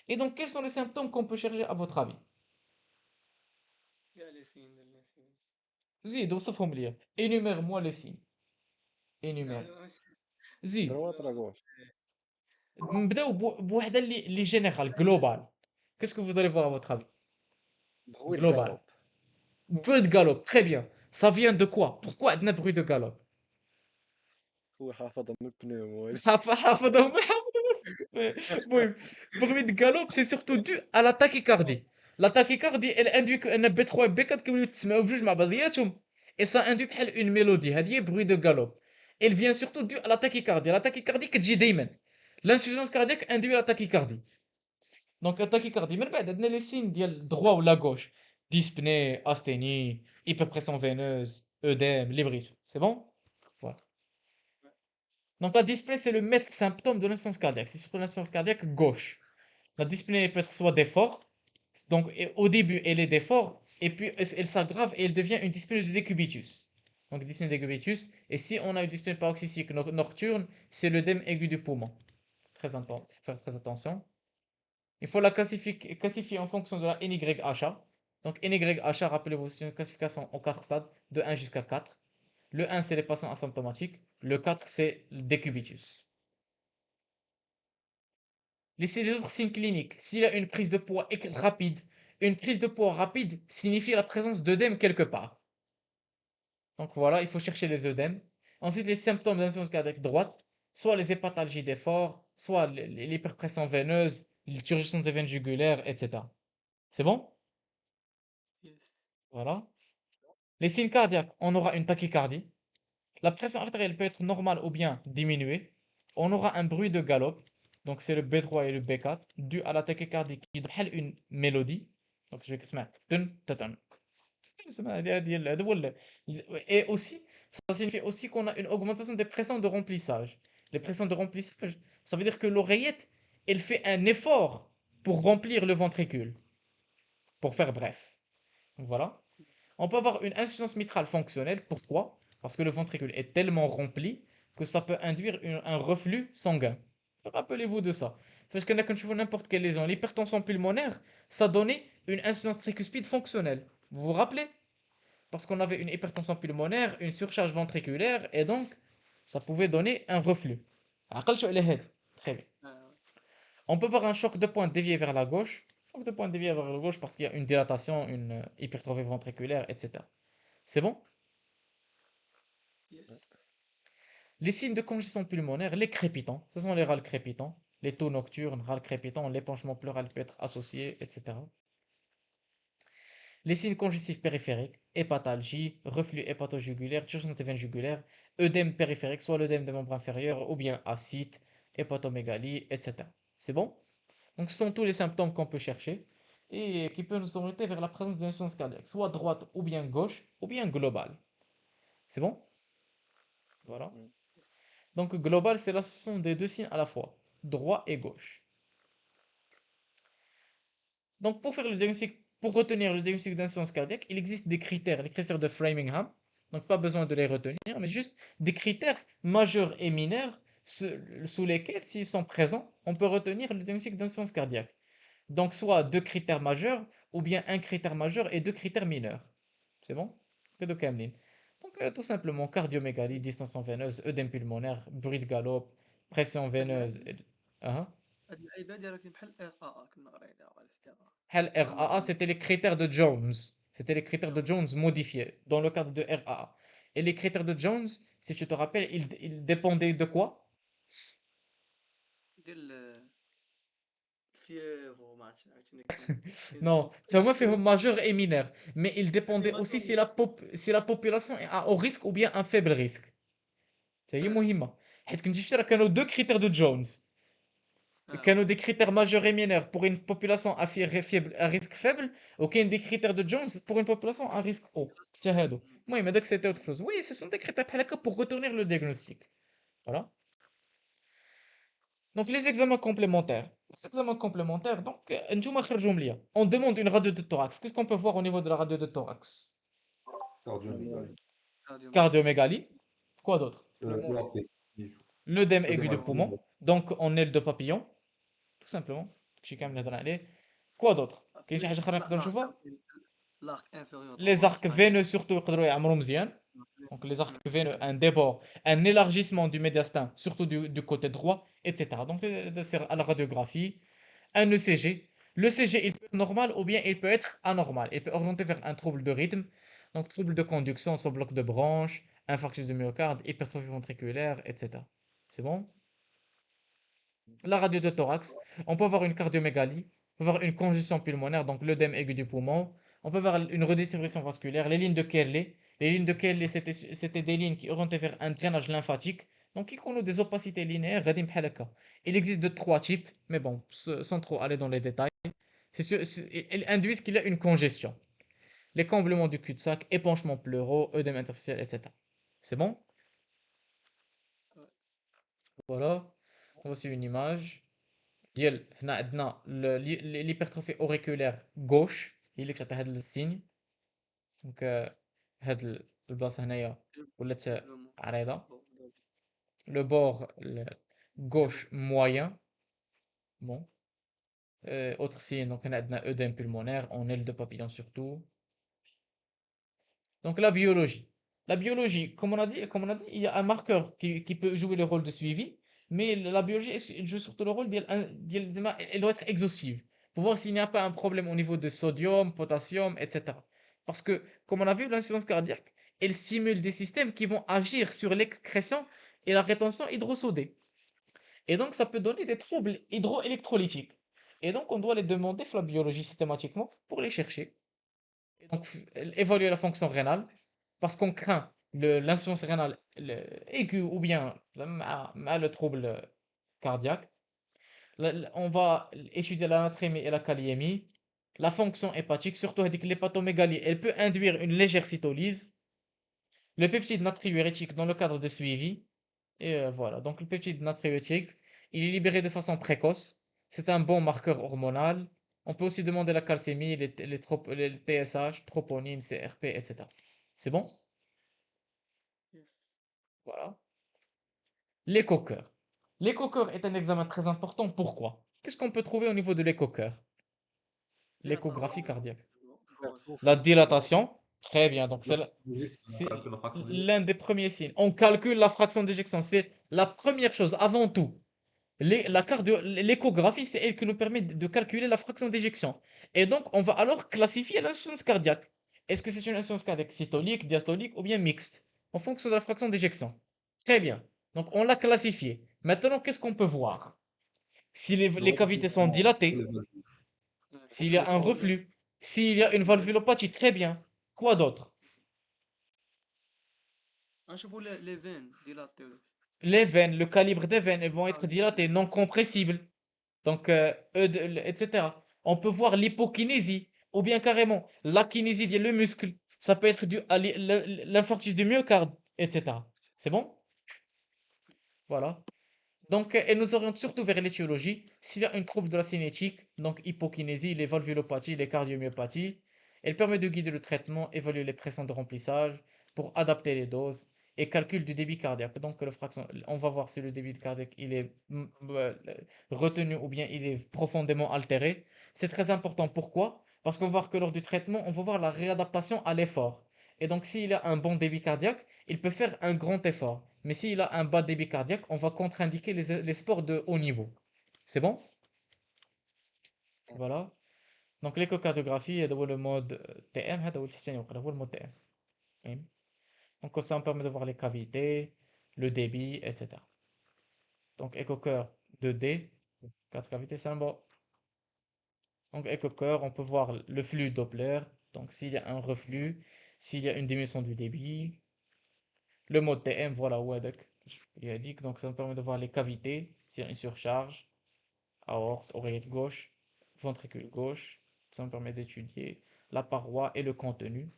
Et donc, quels sont les symptômes qu'on peut chercher à votre avis? قال ياسين ياسين زيد وصفهم لي. Énumère-moi les signes. Énumère. زيد. دروات ولا غوش؟ نبداو بوحده اللي جينيرال جلوبال. Qu'est-ce que vous allez voir à votre avis? بغويت Global. كالوب. Bruit de galop, très bien. Ça vient de quoi? Pourquoi عندنا bruit de galop? هو حافظها من البنوم. حافظهم المهم bruit de galop c'est surtout dû à la tachycardie. La tachycardie elle induit que ان B3 et B4 كيوليو تسمعوا بجوج مع بعضياتهم et ça induit بحال une mélodie. هذه هي bruit de galop. Elle vient surtout dû à la tachycardie. La tachycardie كتجي دايما. L'insuffisance cardiaque induit la tachycardie. Donc la tachycardie من بعد عندنا les signes ديال droit ou la gauche. Dyspnée, asthénie, hyperpression veineuse, œdème, libris. C'est bon? Voilà. Donc la dyspnée, c'est le maître symptôme de l'insuffisance cardiaque. C'est surtout l'insuffisance cardiaque gauche. La dyspnée elle peut être soit d'effort, donc au début elle est d'effort, et puis elle s'aggrave et elle devient une dyspnée de décubitus. Donc dyspnée de décubitus, et si on a une dyspnée paroxystique nocturne, c'est l'œdème aigu du poumon. Très important, faire très attention. Il faut la classifier en fonction de la NYHA. Donc NYHA, rappelez-vous, c'est une classification en 4 stades, de 1 jusqu'à 4. Le 1, c'est les patients asymptomatiques. Le 4, c'est le décubitus. Les autres signes cliniques. S'il y a une prise de poids rapide, une prise de poids rapide signifie la présence d'œdème quelque part. Donc voilà, il faut chercher les œdèmes. Ensuite, les symptômes d'insuffisance cardiaque droite, soit les hépatalgies d'effort, soit l'hyperpression veineuse, l'turgescence des veines jugulaires, etc. C'est bon? Voilà. Les signes cardiaques, on aura une tachycardie. La pression artérielle peut être normale ou bien diminuée. On aura un bruit de galop, donc c'est le B3 et le B4, dû à la tachycardie qui donne une mélodie. Donc je vais اسمع تن تتن. Et aussi, ça signifie aussi qu'on a une augmentation des pressions de remplissage. Les pressions de remplissage, ça veut dire que l'oreillette, elle fait un effort pour remplir le ventricule, pour faire bref. Donc voilà. On peut avoir une insuffisance mitrale fonctionnelle. Pourquoi? Parce que le ventricule est tellement rempli que ça peut induire un reflux sanguin. Rappelez-vous de ça. Parce que quand je vois n'importe quelle lésion, l'hypertension pulmonaire, ça donnait une insuffisance tricuspide fonctionnelle. Vous vous rappelez? Parce qu'on avait une hypertension pulmonaire, une surcharge ventriculaire, et donc ça pouvait donner un reflux. عقلت على هذه. Très bien. On peut avoir un choc de pointe dévié vers la gauche. Choc de pointe dévié vers la gauche parce qu'il y a une dilatation, une hypertrophie ventriculaire, etc. C'est bon? Les signes de congestion pulmonaire, les crépitants, ce sont les râles crépitants, les taux nocturnes, râles crépitants, l'épanchement pleural peut être associé, etc. Les signes congestifs périphériques, hépatalgie, reflux hépatojugulaire, turgescence des veines jugulaires, œdème périphérique, soit l'œdème des membres inférieurs, ou bien ascite, hépatomégalie, etc. C'est bon? Donc ce sont tous les symptômes qu'on peut chercher et qui peuvent nous orienter vers la présence d'une insuffisance cardiaque, soit droite ou bien gauche, ou bien globale. C'est bon? Voilà. Donc global, c'est l'association des deux signes à la fois, droit et gauche. Donc pour faire le diagnostic, pour retenir le diagnostic d'insuffisance cardiaque, il existe des critères, les critères de Framingham. Donc pas besoin de les retenir, mais juste des critères majeurs et mineurs sous lesquels, s'ils sont présents, on peut retenir le diagnostic d'insuffisance cardiaque. Donc soit deux critères majeurs, ou bien un critère majeur et deux critères mineurs. C'est bon? Que de Kamlin. Donc tout simplement cardiomégalie, distension veineuse, œdème pulmonaire, bruit de galop, pression veineuse. Hein? هاد اللعيبه هادي راه كاين بحال ار ا كنا قرايناها على الكتابه Hal RAA, مثلا c'était les critères de Jones. C'était les critères de جون Jones modifiés dans le cadre de RAA. Et les critères de Jones, si tu te rappelles, ils dépendaient de quoi? ديال الفييفو ما عرفتش عاوتاني كاين Non, c'est moi fait majeur et mineur. Mais ils dépendaient aussi si si la population est à haut risque ou bien un faible risque. هي مهمة. حيت كنتي شفتي راه كانوا deux critères de Jones. كانوا des critères majeurs et mineurs pour une population à risque faible, وكاين des critères de Jones pour une population à risque haut. حتى هادو. المهم هذاك c'était autre chose. Oui, ce sont des critères بحال هكا pour retourner le diagnostic. Voilà. Donc, les examens complémentaires. Les examens complémentaires, donc, نتوما خرجوهم ليا. On demande une radio de thorax. Qu'est-ce qu'on peut voir au niveau de la radio de thorax? Cardiomégalie. Cardiomégalie. Quoi d'autre? EAP. Bijou. L'œdème aigu du EDEMA. poumon. Donc, en aile de papillon. Tout simplement. شي كامل هضرنا عليه. Quoi d'autre? كاين شي حاجة أخرى نقدر نشوفها؟ l'arc inférieur Les droit, arcs veineux surtout يقدروا يعمروا مزيان. Donc les arcs veineux, un débord, un élargissement du médiastin, surtout du côté droit, etc. Donc c'est à la radiographie, un ECG. L'ECG, il peut être normal ou bien il peut être anormal. Il peut orienter vers un trouble de rythme, donc trouble de conduction, son bloc de branche, infarctus du myocarde, hypertrophie ventriculaire, etc. C'est bon? La radio de thorax, on peut avoir une cardiomégalie, on peut avoir une congestion pulmonaire, donc l'œdème aigu du poumon, on peut avoir une redistribution vasculaire, les lignes de Kerley. Les lignes de Kerley, c'était des lignes qui orientaient vers un drainage lymphatique, donc qui connaissent des opacités linéaires, غادي بحال هكا. Il existe de trois types, mais bon, sans trop aller dans les détails. Elles induisent qu'il y a une congestion. Les comblements du cul-de-sac, épanchement pleuraux, œdème interstitiel, etc. C'est bon? Voilà. Voici une image. ديال هنا عندنا l'hypertrophie auriculaire gauche هي اللي كتعطي هذا السيني. دونك هاد البلاصه هنايا ولات عريضه. Le bord gauche moyen. Bon. Autre signe, donc هنا عندنا œdème pulmonaire en aile de papillon surtout. Donc la biologie. La biologie, il y a un marqueur qui peut jouer le rôle de suivi, mais la biologie elle joue surtout le rôle elle doit être exhaustive pour voir s'il n'y a pas un problème au niveau de sodium, potassium, etc. Parce que, comme on a vu, l'insuffisance cardiaque, elle stimule des systèmes qui vont agir sur l'excrétion et la rétention hydrosodée. Et donc, ça peut donner des troubles hydroélectrolytiques. Et donc, on doit les demander sur la biologie systématiquement pour les chercher. Et donc, évaluer la fonction rénale, parce qu'on craint l'insuffisance rénale aiguë ou bien le trouble cardiaque. On va étudier la natrémie et la kaliémie, la fonction hépatique, surtout avec l'hépatomégalie, elle peut induire une légère cytolyse, le peptide natriurétique dans le cadre de suivi, et voilà. Donc le peptide natriurétique, il est libéré de façon précoce, c'est un bon marqueur hormonal. On peut aussi demander la calcémie, les TSH, troponine, CRP, etc. C'est bon? Voilà. L'écho-cœur. L'écho-cœur est un examen très important. Pourquoi? Qu'est-ce qu'on peut trouver au niveau de l'écho-cœur? L'échographie cardiaque. La dilatation. Très bien. Donc, c'est l'un des premiers signes. On calcule la fraction d'éjection. C'est la première chose, avant tout. L'échographie, c'est elle qui nous permet de calculer la fraction d'éjection. Et donc, on va alors classifier l'insuffisance cardiaque. Est-ce que c'est une insuffisance cardiaque systolique, diastolique ou bien mixte? En fonction de la fraction d'éjection. Très bien. Donc, on l'a classifié. Maintenant, qu'est-ce qu'on peut voir? Si les cavités sont dilatées, s'il y a un reflux, s'il y a une valvulopathie, très bien. Quoi d'autre? نشوفوا les veines dilatées. Les veines, le calibre des veines, elles vont être dilatées, non compressibles. Donc, etc. On peut voir l'hypokinésie, ou bien carrément l'akinésie, le muscle. Ça peut être dû à l'infarctus du myocarde, etc. C'est bon? Voilà. Donc, elle nous oriente surtout vers l'étiologie. S'il y a un trouble de la cinétique, donc hypokinésie, les valvulopathies, les cardiomyopathies, elle permet de guider le traitement, évaluer les pressions de remplissage pour adapter les doses et calcul du débit cardiaque. Donc, on va voir si le débit cardiaque il est retenu ou bien il est profondément altéré. C'est très important. Pourquoi? Parce qu'on va voir que lors du traitement, on va voir la réadaptation à l'effort. Et donc, s'il a un bon débit cardiaque, il peut faire un grand effort. Mais s'il a un bas débit cardiaque, on va contre-indiquer les sports de haut niveau. C'est bon? Voilà. Donc l'échocardiographie, هذا هو le mode TM, هذا هو اللي تحتاج هذا هو le mode TM. فاهم؟ Donc ça me permet de voir les cavités, le débit, etc. Donc écho-cœur 2D, 4 cavités, c'est un bon. Donc écho-cœur, on peut voir le flux Doppler. Donc s'il y a un reflux, s'il y a une diminution du débit. Le mode TM, voilà, WADC, il a dit que donc ça me permet de voir les cavités, s'il y a une surcharge, aorte, oreillette gauche, ventricule gauche. Ça me permet d'étudier la paroi et le contenu.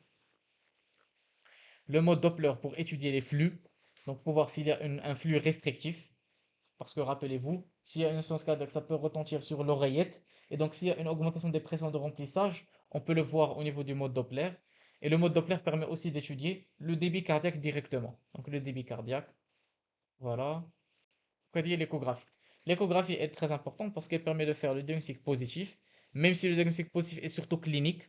Le mode Doppler pour étudier les flux, donc pour voir s'il y a un flux restrictif. Parce que rappelez-vous, s'il y a une insuffisance cardiaque, ça peut retentir sur l'oreillette. Et donc, s'il y a une augmentation des pressions de remplissage, on peut le voir au niveau du mode Doppler. Et le mode Doppler permet aussi d'étudier le débit cardiaque directement. Donc, le débit cardiaque, voilà. Quoi dire l'échographie? L'échographie est très importante parce qu'elle permet de faire le diagnostic positif, même si le diagnostic positif est surtout clinique,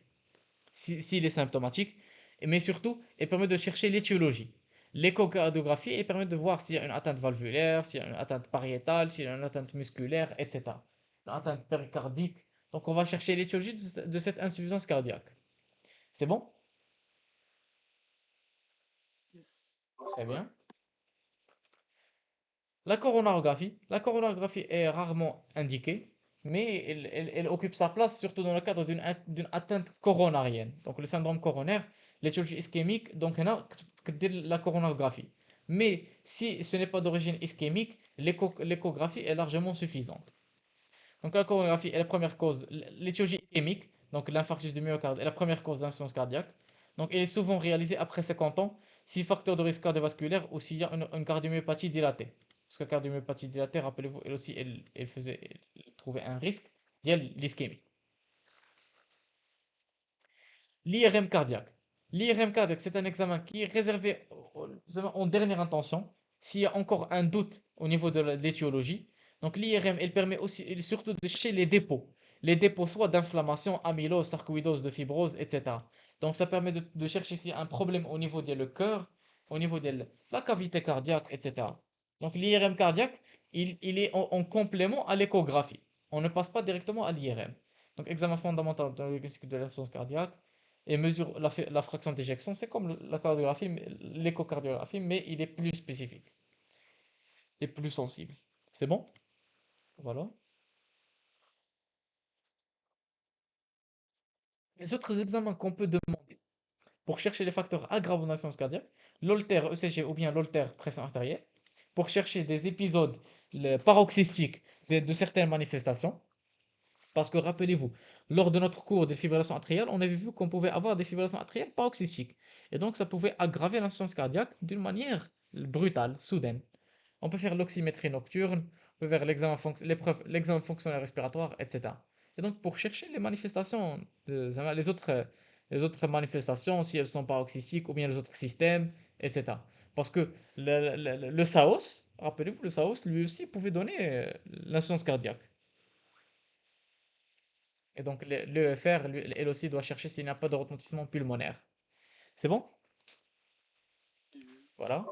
s'il est symptomatique, mais surtout, elle permet de chercher l'étiologie. L'échocardiographie, elle permet de voir s'il y a une atteinte valvulaire, s'il y a une atteinte pariétale, s'il y a une atteinte musculaire, etc. Une atteinte péricardique. Donc, on va chercher l'étiologie de cette insuffisance cardiaque. C'est bon? Yes. Très bien. La coronarographie est rarement indiquée, mais elle occupe sa place surtout dans le cadre d'une atteinte coronarienne. Donc le syndrome coronaire, l'étiologie ischémique, donc on a que la coronarographie. Mais si ce n'est pas d'origine ischémique, l'échographie est largement suffisante. Donc la coronarographie est la première cause, l'étiologie ischémique, donc l'infarctus du myocarde est la première cause d'insuffisance cardiaque. Donc elle est souvent réalisée après 50 ans, si facteur de risque cardiovasculaire ou s'il y a une cardiomyopathie dilatée. Parce que la cardiomyopathie dilatée, rappelez-vous, elle aussi, elle trouvait un risque via l'ischémie. L'IRM cardiaque. L'IRM cardiaque, c'est un examen qui est réservé en dernière intention, s'il y a encore un doute au niveau de l'étiologie. Donc l'IRM, elle permet aussi, surtout de chercher les dépôts. Les dépôts soit d'inflammation, amylose, sarcoïdose, de fibrose, etc. Donc ça permet de chercher s'il y a un problème au niveau du cœur, au niveau de la cavité cardiaque, etc. Donc l'IRM cardiaque, il est en complément à l'échographie. On ne passe pas directement à l'IRM. Donc examen fondamental dans le diagnostic de l'insuffisance cardiaque et mesure la fraction d'éjection. C'est comme la cardiographie, l'échocardiographie, mais il est plus spécifique et plus sensible. C'est bon? Voilà. Les autres examens qu'on peut demander pour chercher les facteurs aggravants d'insuffisance cardiaque, l'holter ECG ou bien l'holter pression artérielle, pour chercher des épisodes paroxystiques de certaines manifestations. Parce que rappelez-vous, lors de notre cours de fibrillation atriale, on avait vu qu'on pouvait avoir des fibrillations atriales paroxystiques. Et donc, ça pouvait aggraver l'insuffisance cardiaque d'une manière brutale, soudaine. On peut faire l'oxymétrie nocturne, on peut faire l'examen fonctionnel respiratoire, etc. Et donc, pour chercher les manifestations, les autres manifestations, si elles sont paroxystiques ou bien les autres systèmes, etc. Parce que le SAOS, rappelez-vous, le SAOS, lui aussi, pouvait donner l'insuffisance cardiaque. Et donc, l'EFR, elle aussi, doit chercher s'il n'y a pas de retentissement pulmonaire. C'est bon? Voilà.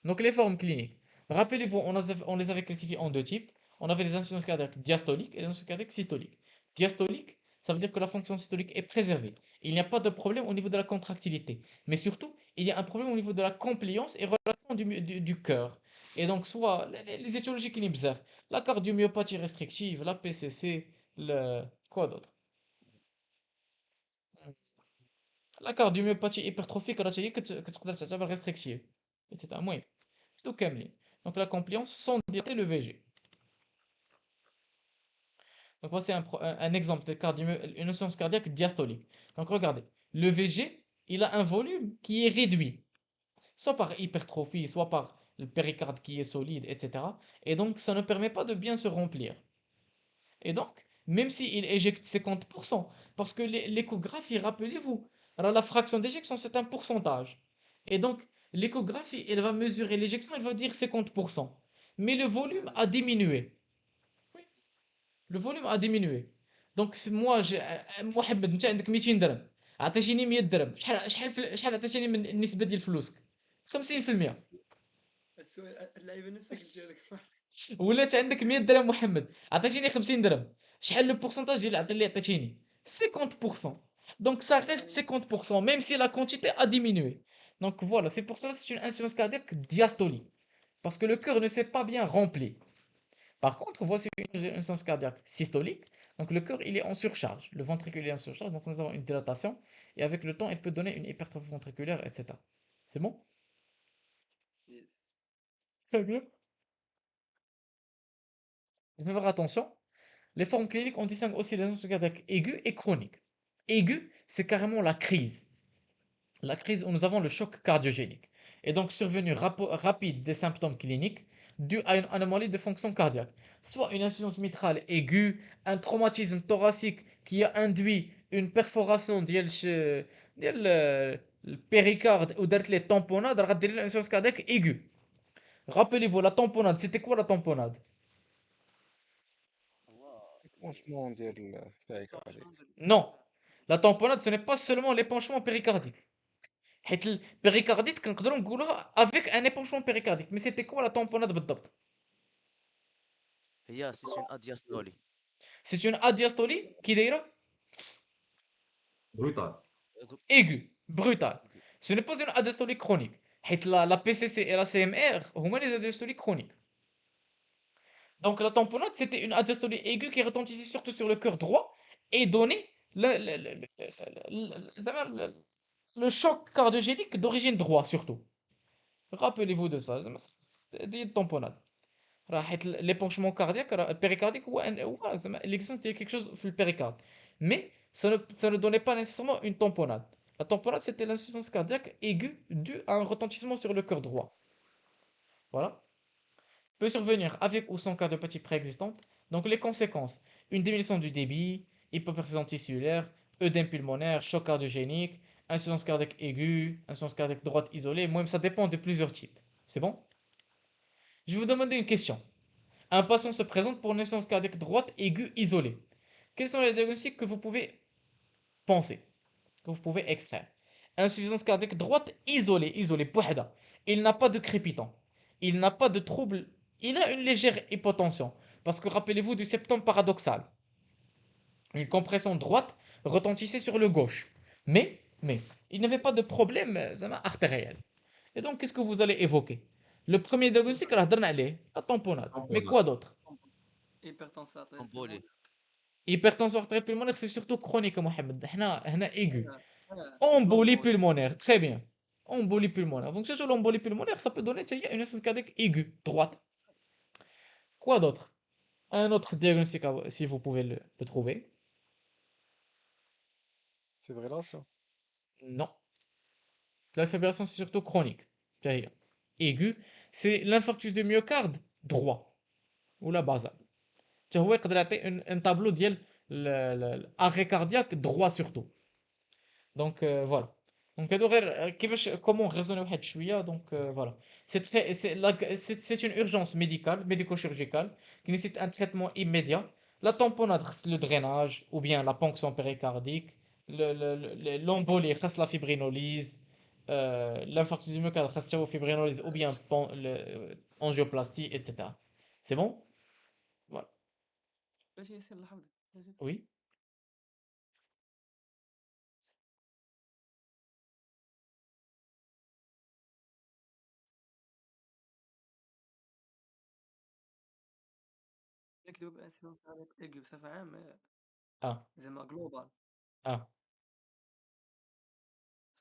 Donc, les formes cliniques. Rappelez-vous, on les avait classifiées en deux types. On avait les insuffisances cardiaques diastoliques et les insuffisances cardiaques systoliques. Diastolique, ça veut dire que la fonction systolique est préservée. Il n'y a pas de problème au niveau de la contractilité. Mais surtout, il y a un problème au niveau de la compliance et relation du cœur. Et donc, soit les étiologies qui nous la cardiomyopathie restrictive, la PCC, quoi d'autre? La cardiomyopathie hypertrophique راه هي كتقدر تعتبر restrictive etc. المهم تو كاملين donc la compliance sans dilater le VG. Donc voici un exemple de une insuffisance cardiaque diastolique. Donc regardez, le VG, il a un volume qui est réduit, soit par hypertrophie, soit par le péricarde qui est solide, etc. Et donc ça ne permet pas de bien se remplir. Et donc, même s'il éjecte 50%, parce que l'échographie, rappelez-vous, alors la fraction d'éjection, c'est un pourcentage. Et donc, l'échographie, elle va mesurer l'éjection, elle va dire 50%. Mais le volume a diminué. Oui, le volume a diminué. Donc, moi, محمد انت عندك 200 درهم عطيتيني 100 درهم شحال عطيتيني من النسبه ديال فلوسك 50%. السؤال اللعيبه نفسها قلت هذاك ولات عندك 100 درهم محمد عطيتيني 50 درهم شحال لو بورسونتاج ديال اللي عطيتيني 50%. Donc ça reste 50% même si la quantité a diminué. Donc voilà, c'est pour ça que c'est une insuffisance cardiaque diastolique parce que le cœur ne s'est pas bien rempli. Par contre, voici une insuffisance cardiaque systolique. Donc le cœur, il est en surcharge, le ventricule est en surcharge, donc nous avons une dilatation et avec le temps, il peut donner une hypertrophie ventriculaire, etc. C'est bon? Très bien. Il faut faire attention. Les formes cliniques, on distingue aussi les insuffisance cardiaque aiguë et chronique. Aiguë, c'est carrément la crise. La crise où nous avons le choc cardiogénique. Et donc, survenue rapide des symptômes cliniques, due à une anomalie de fonction cardiaque. Soit une insuffisance mitrale aiguë, un traumatisme thoracique qui a induit une perforation le péricarde ou les tamponnades, غدير لنا insuffisance cardiaque aiguë. Rappelez-vous, la tamponnade, c'était quoi la tamponnade? فرونشمون ديال البيريكاردي. Non, la tamponnade, ce n'est pas seulement l'épanchement péricardique. حيت البيريكارديت كنقدروا نقولوها avec un épanchement péricardique. Mais c'était quoi la tamponnade بالضبط؟ هي سي اون ادياستولي. C'est une adiastolie qui دايره Brutal. aiguë, brutale. Ce n'est pas une adiastolie chronique. حيت la PCC et la CMR هما les adiastolies chroniques. Donc la tamponnade, c'était une adiastolie aiguë qui retentissait surtout sur le cœur droit et donnait le choc cardiogénique d'origine droite surtout. Rappelez-vous de ça. دي الطمبونات راه حيت l'épanchement cardiaque راه péricardique هو زعما l'existence ديال quelque chose في البéricarde. Mais ça ne donnait pas nécessairement une tamponnade. La tamponnade, c'était l'insuffisance cardiaque aiguë due à un retentissement sur le cœur droit. Voilà. Peut survenir avec ou sans cardiopathie préexistante. Donc les conséquences, une diminution du débit, hypoperfusion tissulaire, œdème pulmonaire, choc cardiogénique, insuffisance cardiaque aiguë, insuffisance cardiaque droite isolée. Moi, ça dépend de plusieurs types. C'est bon? Je vais vous demander une question. Un patient se présente pour une insuffisance cardiaque droite aiguë isolée. Quels sont les diagnostics que vous pouvez penser, que vous pouvez extraire? Insuffisance cardiaque droite isolée, بوحدة. Il n'a pas de crépitant. Il n'a pas de trouble. Il a une légère hypotension. Parce que rappelez-vous du septum paradoxal. Une compression droite retentissait sur le gauche. Mais, il n'avait pas de problème artériel. Et donc, qu'est-ce que vous allez évoquer? Le premier diagnostic, la tamponnade. Mais quoi d'autre? hypertension امبولي. Hypertension artérielle pulmonaire, c'est surtout chronique, Mohamed. هنا aigu. Ah, Embolie pulmonaire, très bien. Embolie pulmonaire. Donc, c'est sur l'embolie pulmonaire, ça peut donner une insuffisance cardiaque aiguë, droite. Quoi d'autre? Un autre diagnostic, si vous pouvez le trouver. فيبريلاسيون. Non. La fibrillation, c'est surtout chronique. C'est-à-dire, aigu, c'est l'infarctus du myocarde droit. Ou la basale. هو يقدر يعطي un tableau ديال l'arrêt cardiaque droit surtout. Donc voilà. Donc هادو غير كيفاش comment raisonner واحد شويه. Donc voilà. C'est une urgence médicale, médico-chirurgicale qui nécessite un traitement immédiat. La tamponnade, le drainage ou bien la ponction péricardique, l'embolie, la fibrinolyse, l'infarctus du myocarde, la fibrinolyse ou bien angioplastie, etc. C'est bon? Voilà. باش يصير لحظة. Oui. نكتبوا بأنسيون كاريك ايجي بصفة عامة Ah, زعما جلوبال ah.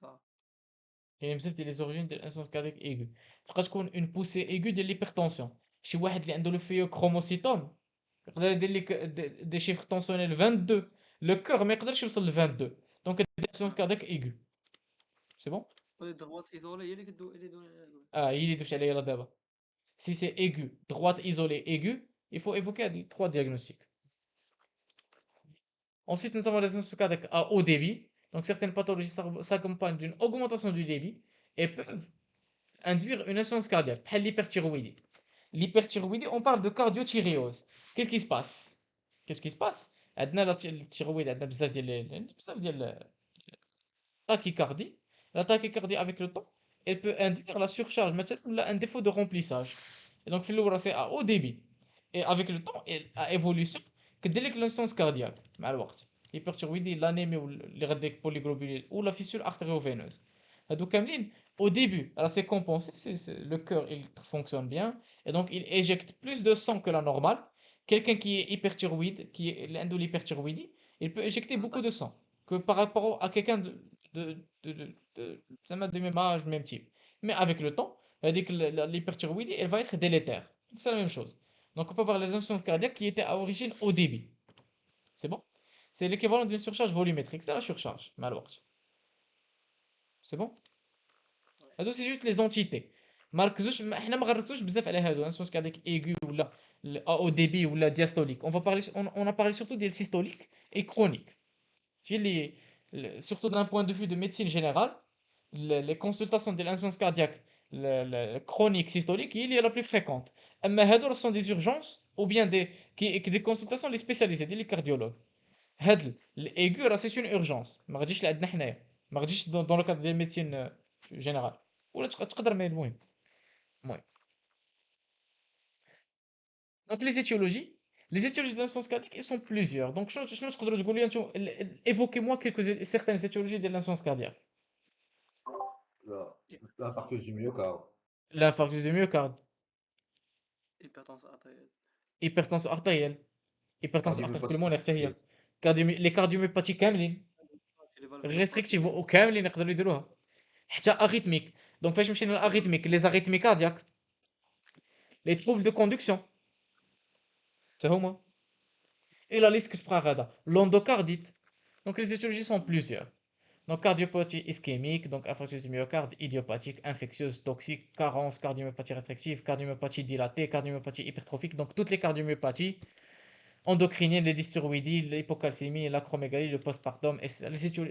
صح. كاين بزاف ديال لي زوريجين ديال الانسولين كاردياك ايغو. تقدر تكون اون بوسي ايغو ديال ليبرتونسيون. شي واحد اللي عنده لو فيو كروموسيتوم يقدر يدير لك دي شيفر تونسيونيل 22. لو كور ما يقدرش يوصل ل 22. دونك الانسولين كاردياك ايغو. سي بون. ولي دغوات ايزولي هي اللي كدو اللي دون اه هي اللي درت عليا لا دابا. Si c'est aigu, droite isolée aiguë, il faut évoquer les trois diagnostics. Ensuite, nous avons les diagnostics cardiaques à haut débit. Donc, certaines pathologies s'accompagnent d'une augmentation du débit et peuvent induire une insuffisance cardiaque, بحال l'hyperthyroïdie. L'hyperthyroïdie, on parle de cardiothyréose. Qu'est-ce qui se passe? Qu'est-ce qui se passe? عندنا التhyroïde, عندنا بزاف ديال tachycardie. La tachycardie avec le temps, elle peut induire la surcharge مثلا ولا un défaut de remplissage. Et donc في الأول c'est à haut débit. Et avec le temps, à évolution, كدير لك l'insuffisance cardiaque مع الوقت. L'hyperthyroïdie, l'anémie ou اللي غديك polyglobuline ou la fissure artério-veineuse. هادو كاملين au début, alors c'est compensé, le cœur il fonctionne bien et donc il éjecte plus de sang que la normale. Quelqu'un qui est hyperthyroïde, qui est l'hyperthyroïdie, il peut éjecter beaucoup de sang que par rapport à quelqu'un de même âge, même type. Mais avec le temps, que l'hyperthyroïdie, elle va être délétère. Donc c'est la même chose. Donc on peut voir les insuffisances cardiaques qui étaient à origine au débit. C'est bon? C'est l'équivalent d'une surcharge volumétrique. C'est la surcharge, malheureusement. C'est bon? C'est juste les entités. ما ركزوش حنا ما غنركزوش بزاف على هادو انسونس كاع ايغو ولا او دي بي ولا diastolique. On a parlé surtout des systoliques et chroniques. Tu vois, surtout d'un point de vue de médecine générale, les consultations de l'insuffisance cardiaque chronique systolique, il est la plus fréquente. Mais هادو sont des urgences ou bien des consultations les spécialisées, des cardiologues. هاد الaigu راه c'est une urgence. ما غاديش لعندنا حنايا. ما غاديش dans le cadre de médecine générale. ولا تقدر ما المهم. المهم. Donc les étiologies de l'insuffisance cardiaque, elles sont plusieurs. Donc شنو تقدروا تقولوا لي انتم évoquez-moi certaines étiologies de l'insuffisance cardiaque. L'infarctus du myocarde. L'infarctus du myocarde, hypertension artérielle. hypertension artérielle, hypertension artérielle Cardiomyopathie pulmonaire حتى هي. restrictive. Les cardiomyopathies كاملين Les restrictive valvulopathie. وكاملين يقدروا يديروها. حتى arythmique. Donc فاش مشينا للاrythmique, les arythmies cardiaques, les troubles de conduction حتى هما. Et la liste que je prends هذا, l'endocardite. Donc les étiologies sont plusieurs. Donc cardiopathie ischémique, donc infarctus du myocarde, idiopathique, infectieuse, toxique, carence, cardiomyopathie restrictive, cardiomyopathie dilatée, cardiomyopathie hypertrophique. Donc toutes les cardiomyopathies endocriniennes, les dysthyroïdies, l'hypocalcémie, l'acromégalie, le postpartum.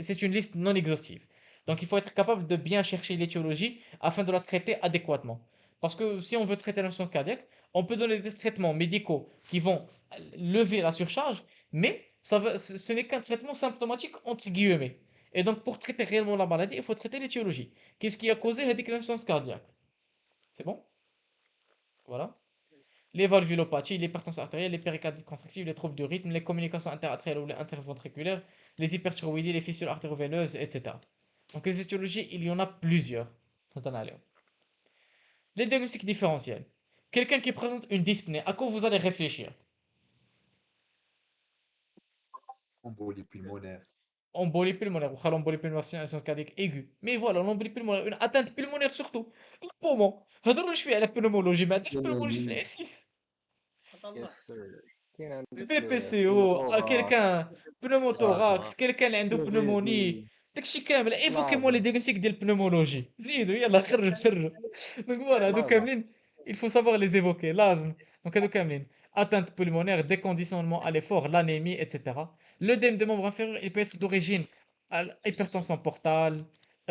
C'est une liste non exhaustive. Donc il faut être capable de bien chercher l'étiologie afin de la traiter adéquatement. Parce que si on veut traiter l'insuffisance cardiaque, on peut donner des traitements médicaux qui vont lever la surcharge, mais ce n'est qu'un traitement symptomatique entre guillemets. Et donc pour traiter réellement la maladie, il faut traiter l'étiologie. Qu'est-ce qui a causé l'insuffisance cardiaque? C'est bon? Voilà. Les valvulopathies, l'hypertension artérielle, les péricardites constrictives, les troubles du rythme, les communications interartérielles ou les interventriculaires, les hyperthyroïdies, les fissures artéroveineuses, etc. Donc les étiologies, il y en a plusieurs. Les diagnostics différentiels. Quelqu'un qui présente une dyspnée, à quoi vous allez réfléchir? Embolie pulmonaire. Embolie pulmonaire, ou l'embolie pulmonaire, c'est une insuffisance cardiaque aiguë. Mais voilà, l'embolie pulmonaire, une atteinte pulmonaire surtout. Le poumon. هذا je fais à la pneumologie, ما عندناش pneumologie في الاس الله. يس كاين عندك البي بي سي او بنوموتوراكس كيلكان بنوموتوراكس غازا كيلكان اللي عنده بنوموني لوفيزي داكشي كامل ايفوكي موا لي لازم ديغنوستيك ديال البنومولوجي زيدوا يلا خرجوا دونك فوالا هادو لازم كاملين il faut savoir les évoquer لازم دونك هادو كاملين atteinte pulmonaire déconditionnement à l'effort l'anémie etc. L'œdème des membres inférieurs il peut être d'origine hypertension portale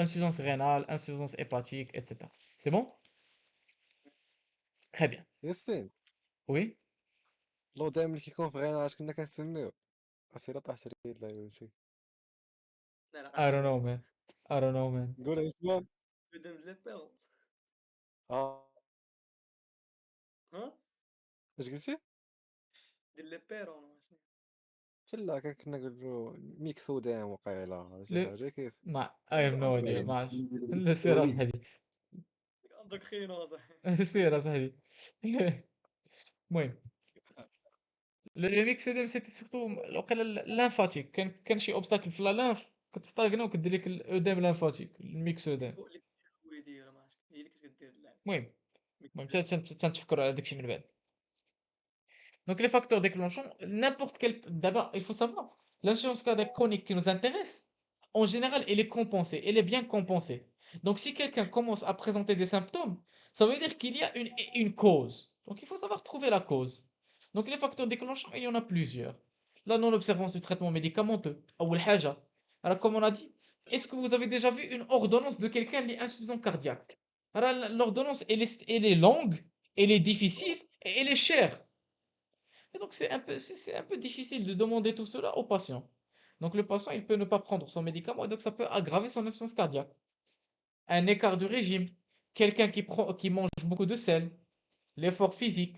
insuffisance rénale insuffisance hépatique etc. C'est bon? Très bien. ياسين Oui. لو دايما اللي كيكون في غينا اش كنا كنسميو اسيرة طاحت ريد لا يمشي لا لا I don't know man. I don't know man. نقولها اسمان بدون ليبيرون. اه ها اش قلتي؟ دير ليبيرون. لا كنا نقولو ميكسودام وقيلا ولا شي Le... حاجة كيس ما I have no idea ما عرفتش لا سير Oui. اصاحبي اندوكرينوز. سير اصاحبي المهم لو ميكس ديم سيتي سورتو وقيلا لانفاتيك كان شي اوبستاكل في لا لانف كتستاغنا وكدير لك الاودام لانفاتيك الميكس اودام هو اللي يدير ما عرفتش هي اللي كتدير اللعب. المهم تنتفكروا على داكشي من بعد donc les facteurs déclenchants n'importe quel d'abord il faut savoir l'insuffisance cardiaque chronique qui nous intéresse en général elle est compensée elle est bien compensée donc si quelqu'un commence à présenter des symptômes ça veut dire qu'il y a une cause donc il faut savoir trouver la cause donc les facteurs déclenchants il y en a plusieurs la non-observance du traitement médicamenteux أول حاجة alors comme on a dit est-ce que vous avez déjà vu une ordonnance de quelqu'un qui est insuffisant cardiaque alors l'ordonnance elle est longue elle est difficile et elle est chère et donc c'est un peu difficile de demander tout cela au patient. Donc le patient, il peut ne pas prendre son médicament et donc ça peut aggraver son insuffisance cardiaque. Un écart de régime, quelqu'un qui mange beaucoup de sel, l'effort physique,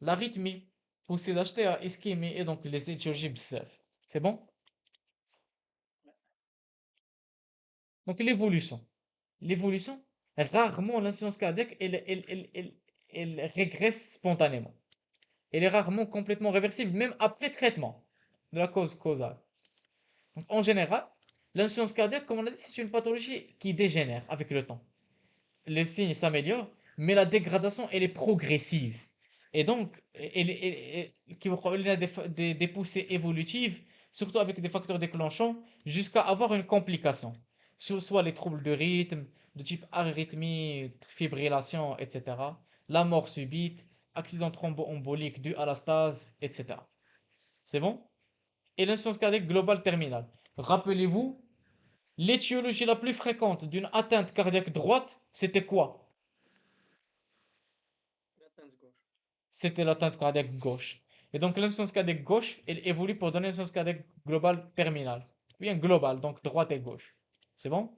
l'arythmie, poussée d'HTA, ischémie et donc les étiologies bzaf. C'est bon? Donc l'évolution. L'évolution, rarement l'insuffisance cardiaque, elle régresse spontanément. Elle est rarement complètement réversible, même après traitement de la cause causale. Donc, en général, l'insuffisance cardiaque, comme on a dit, c'est une pathologie qui dégénère avec le temps. Les signes s'améliorent, mais la dégradation, elle est progressive. Et donc, qui a des poussées évolutives, surtout avec des facteurs déclenchants, jusqu'à avoir une complication. soit les troubles de rythme, de type arythmie, fibrillation, etc. La mort subite, accident thromboembolique dû à la stase, etc. C'est bon? Et l'insuffisance cardiaque globale terminale. Rappelez-vous, l'étiologie la plus fréquente d'une atteinte cardiaque droite, c'était quoi? L'atteinte gauche. C'était l'atteinte cardiaque gauche. Et donc l'insuffisance cardiaque gauche, elle évolue pour donner l'insuffisance cardiaque globale terminale. Bien globale, donc droite et gauche. C'est bon?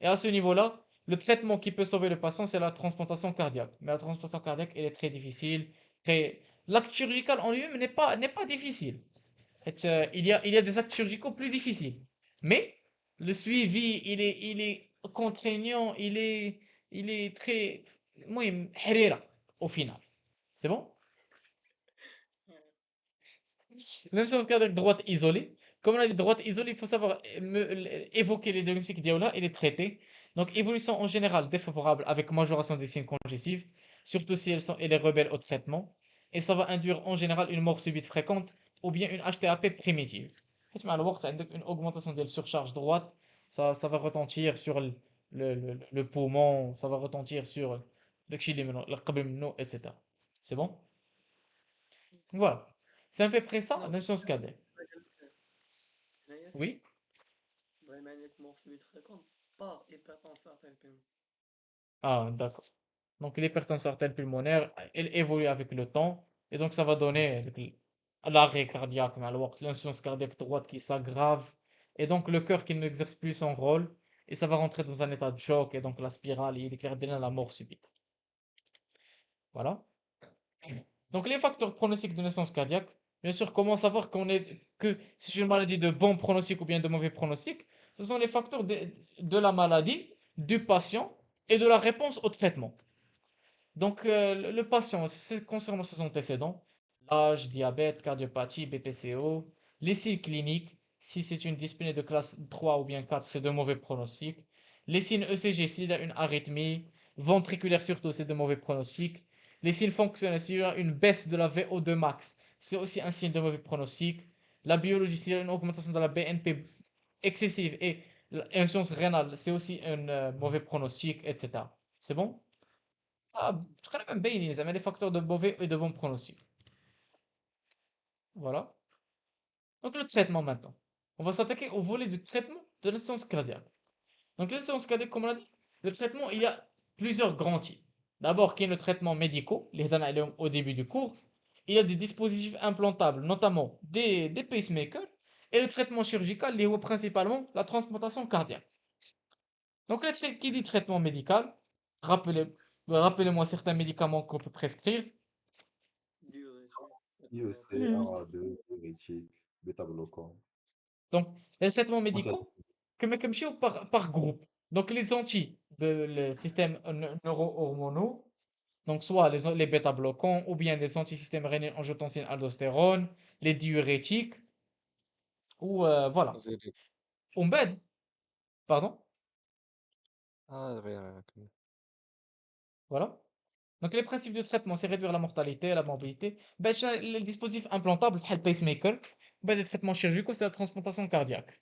Et à ce niveau-là, le traitement qui peut sauver le patient, c'est la transplantation cardiaque. Mais la transplantation cardiaque, elle est très difficile. L'acte chirurgical en lui-même n'est pas difficile. Il y a des actes chirurgicaux plus difficiles. Mais le suivi, il est contraignant, il est très. Moi, au final. C'est bon? L'insuffisance cardiaque droite isolée. Comme on a dit droite isolée, il faut savoir évoquer les diagnostics d'Iola et les traiter. Donc, évolution en général défavorable avec majoration des signes congestifs, surtout si elle est rebelle au traitement. Et ça va induire en général une mort subite fréquente ou bien une HTAP primitive. مع الوقت عندك une augmentation de la surcharge droite, ça va retentir sur le poumon, ça va retentir sur داكشي اللي منه اللي قبل منه, etc. C'est bon? Voilà. C'est à peu près ça, Non, l'insuffisance cardiaque. هنايا Oui? بغينا عندك mort subite fréquente par hypertension artérielle. Ah, d'accord. Donc l'hypertension artérielle pulmonaire, elle évolue avec le temps, et donc ça va donner l'arrêt cardiaque, مع الوقت, l'insuffisance cardiaque droite qui s'aggrave, et donc le cœur qui n'exerce plus son rôle, et ça va rentrer dans un état de choc, et donc la spirale, il déclare déjà la mort subite. Voilà. Donc les facteurs pronostiques de naissance cardiaque, bien sûr, comment savoir que si c'est une maladie de bon pronostic ou bien de mauvais pronostic, ce sont les facteurs de la maladie, du patient et de la réponse au traitement. Donc le patient, c'est concernant ses antécédents, l'âge, diabète, cardiopathie, BPCO, les signes cliniques, si c'est une dyspnée de classe 3 ou bien 4, c'est de mauvais pronostics. Les signes ECG, s'il y a une arythmie, ventriculaire surtout, c'est de mauvais pronostics. Les signes fonctionnels, s'il y a une baisse de la VO2 max, c'est aussi un signe de mauvais pronostic. La biologie, s'il y a une augmentation de la BNP excessive et l'insuffisance rénale, c'est aussi un mauvais pronostic, etc. C'est bon? تقريبا باينين زعما les facteurs de mauvais et de bon pronostic. Voilà. Donc le traitement maintenant. On va s'attaquer au volet du traitement de l'insuffisance cardiaque. Donc l'insuffisance cardiaque, comme on l'a dit, le traitement, il y a plusieurs grands types. D'abord, qui est le traitement médicaux, les هضرنا عليهم au début du cours. Il y a des dispositifs implantables, notamment des pacemakers, et le traitement chirurgical, qui est principalement la transplantation cardiaque. Donc, qui dit traitement médical, rappelez, rappelez-moi certains médicaments qu'on peut prescrire. Diurétique. IEC, Mhm. AA2, diurétique, bêta-bloquant. Donc, les traitements médicaux, Antiallergique. comme chez par groupe. Donc, les le système neuro-hormonaux, donc soit les bêta-bloquants ou bien les antisystèmes rénine angiotensine aldostérone, les diurétiques, ou voilà. زيري. Ou bed, pardon, غير كمل. voilà. Donc, les principes de traitement, c'est réduire la mortalité, la morbidité. Ben, les dispositifs implantables, le pacemaker, ben, les traitements chirurgicaux, c'est la transplantation cardiaque.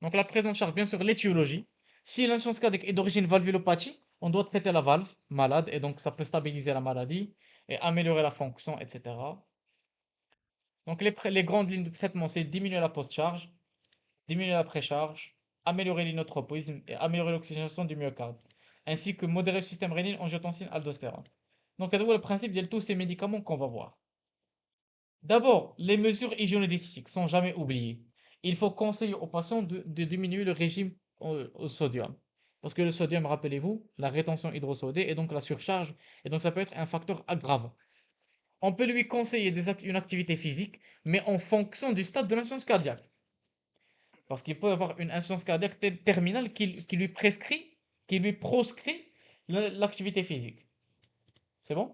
Donc, la prise en charge, bien sûr, l'étiologie. Si l'insuffisance cardiaque est d'origine valvulopathie, on doit traiter la valve malade et donc ça peut stabiliser la maladie et améliorer la fonction, etc. Donc, les grandes lignes de traitement, c'est diminuer la post-charge, diminuer la précharge, améliorer l'inotropisme et améliorer l'oxygénation du myocarde, ainsi que modérer le système rénine, angiotensine, aldostérone. Donc, c'est le principe de tous ces médicaments qu'on va voir. D'abord, les mesures hygiéno-diététiques sont jamais oubliées. Il faut conseiller aux patients de diminuer le régime au sodium. Parce que le sodium, rappelez-vous, la rétention hydrosodée et donc la surcharge, et donc ça peut être un facteur aggravant. On peut lui conseiller une activité physique, mais en fonction du stade de l'insuffisance cardiaque. Parce qu'il peut avoir une insuffisance cardiaque terminale qui lui proscrit l'activité physique. C'est bon?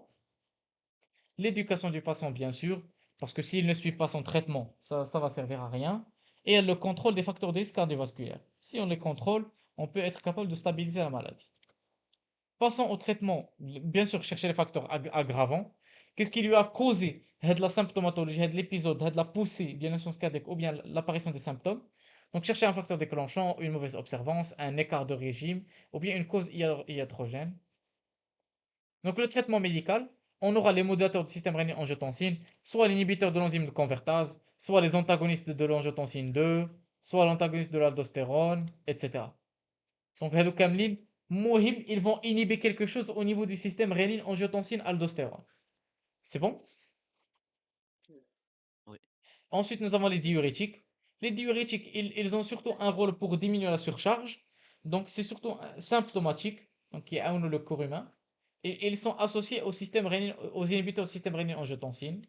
L'éducation du patient, bien sûr, parce que s'il ne suit pas son traitement, ça va servir à rien. Et le contrôle des facteurs de risque cardiovasculaire. Si on les contrôle, on peut être capable de stabiliser la maladie. Passons au traitement, bien sûr, chercher les facteurs aggravants. Qu'est-ce qui lui a causé de la symptomatologie, de l'épisode, de la poussée de l'insuffisance cardiaque ou bien l'apparition des symptômes? Donc, chercher un facteur déclenchant, une mauvaise observance, un écart de régime, ou bien une cause iatrogène. Donc, le traitement médical, on aura les modulateurs du système rénine-angiotensine, soit l'inhibiteur de l'enzyme de convertase, soit les antagonistes de l'angiotensine 2, soit l'antagoniste de l'aldostérone, etc. Donc, هادو كاملين مهم, ils vont inhiber quelque chose au niveau du système rénine-angiotensine-aldostérone. C'est bon? Oui. Ensuite, nous avons les diurétiques. Les diurétiques, ils ont surtout un rôle pour diminuer la surcharge. Donc, c'est surtout symptomatique. Donc, qui est le corps humain. Et ils sont associés au système aux inhibiteurs du système rénine-angiotensine.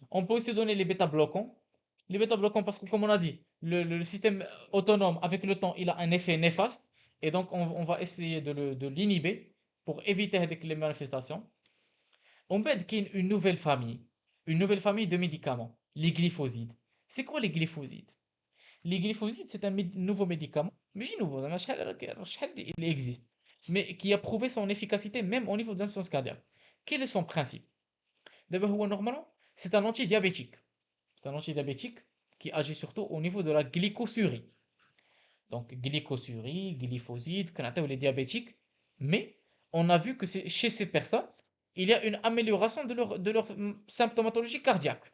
On peut aussi donner les bêta-bloquants. Les bêta-bloquants, parce que comme on a dit, le système autonome, avec le temps, il a un effet néfaste. Et donc, on va essayer de l'inhiber pour éviter les manifestations. On peut qu'il y ait une nouvelle famille de médicaments, les glyphosides. C'est quoi les glyphosides? Les glyphosides, c'est un nouveau médicament, mais nouveau, il existe, mais qui a prouvé son efficacité même au niveau d'insuffisance cardiaque. Quel est son principe? D'abord, normalement, c'est un antidiabétique. C'est un antidiabétique qui agit surtout au niveau de la glycosurie. Donc, glycosurie, glyphoside, qu'on appelle les diabétiques. Mais on a vu que chez ces personnes, il y a une amélioration de leur symptomatologie cardiaque.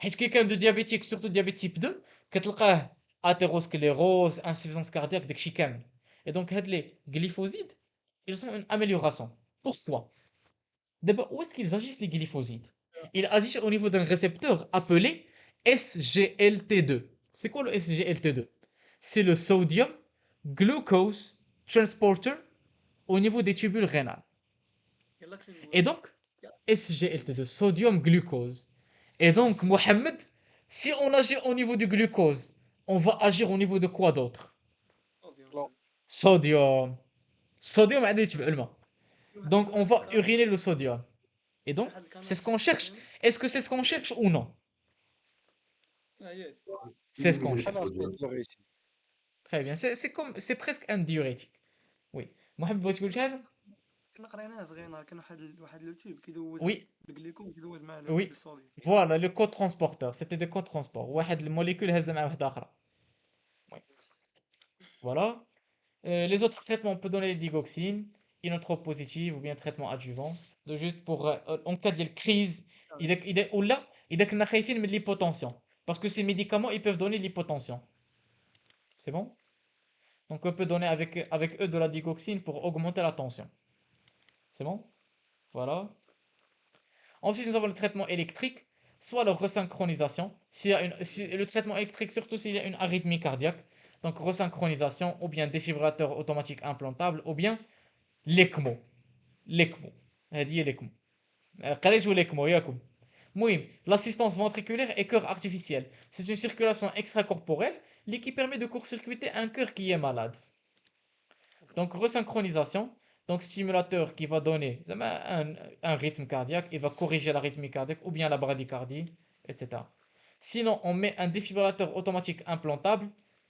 Est-ce quelqu'un de diabétique, surtout diabète type 2, كتلقاه athérosclérose, insuffisance cardiaque, داكشي كامل. Et donc, les glyphosides, ils ont une amélioration. Pourquoi? D'abord, où est-ce qu'ils agissent les glyphosides? Ils agissent au niveau d'un récepteur appelé SGLT2. C'est quoi le SGLT2? C'est le sodium glucose transporter au niveau des tubules rénales. يلا كنت Et نقول donc, SGLT2, sodium glucose. Et donc, Mohamed, si on agit au niveau du glucose, on va agir au niveau de quoi d'autre? لا Sodium. Sodium عادي يتبع الماء. Donc, on va uriner uriner le sodium. Et donc, c'est ce qu'on cherche. Est-ce que c'est ce qu'on cherche ou non? C'est ce qu'on cherche. انا الديوريتيك Très bien. C'est presque un diurétique. Oui. Mohamed, بغيت تقول شي حاجة؟ كنا قريناه في غينا كان واحد لوتيوب كيدوز Oui, الجليكوز كيدوز مع oui. الصوديوم Voilà, le code transporteur. C'était des codes transport. واحد الموليكول هزة مع واحدة أخرى. Oui. Voilà. Les autres traitements, on peut donner les digoxines, inotropositive ou bien traitement adjuvant. Juste pour en cas de crise, ou là, il كنا خايفين من l'hypotension. Parce que ces médicaments, ils peuvent donner l'hypotension. C'est bon? Donc on peut donner avec eux de la digoxine pour augmenter la tension. C'est bon? Voilà. Ensuite, nous avons le traitement électrique, soit la resynchronisation. Le traitement électrique, surtout s'il y a une arythmie cardiaque. Donc resynchronisation, ou bien défibrillateur automatique implantable, ou bien l'ECMO. l'ECMO. هذه هي l'ECMO. قريتوا l'ECMO ياكم. المهم, l'assistance ventriculaire et cœur artificiel. C'est une circulation extracorporelle qui permet de court-circuiter un cœur qui est malade. Donc, resynchronisation. Donc, stimulateur qui va donner un rythme cardiaque, il va corriger la rythmie cardiaque ou bien la bradycardie, etc. Sinon, on met un défibrillateur automatique implantable.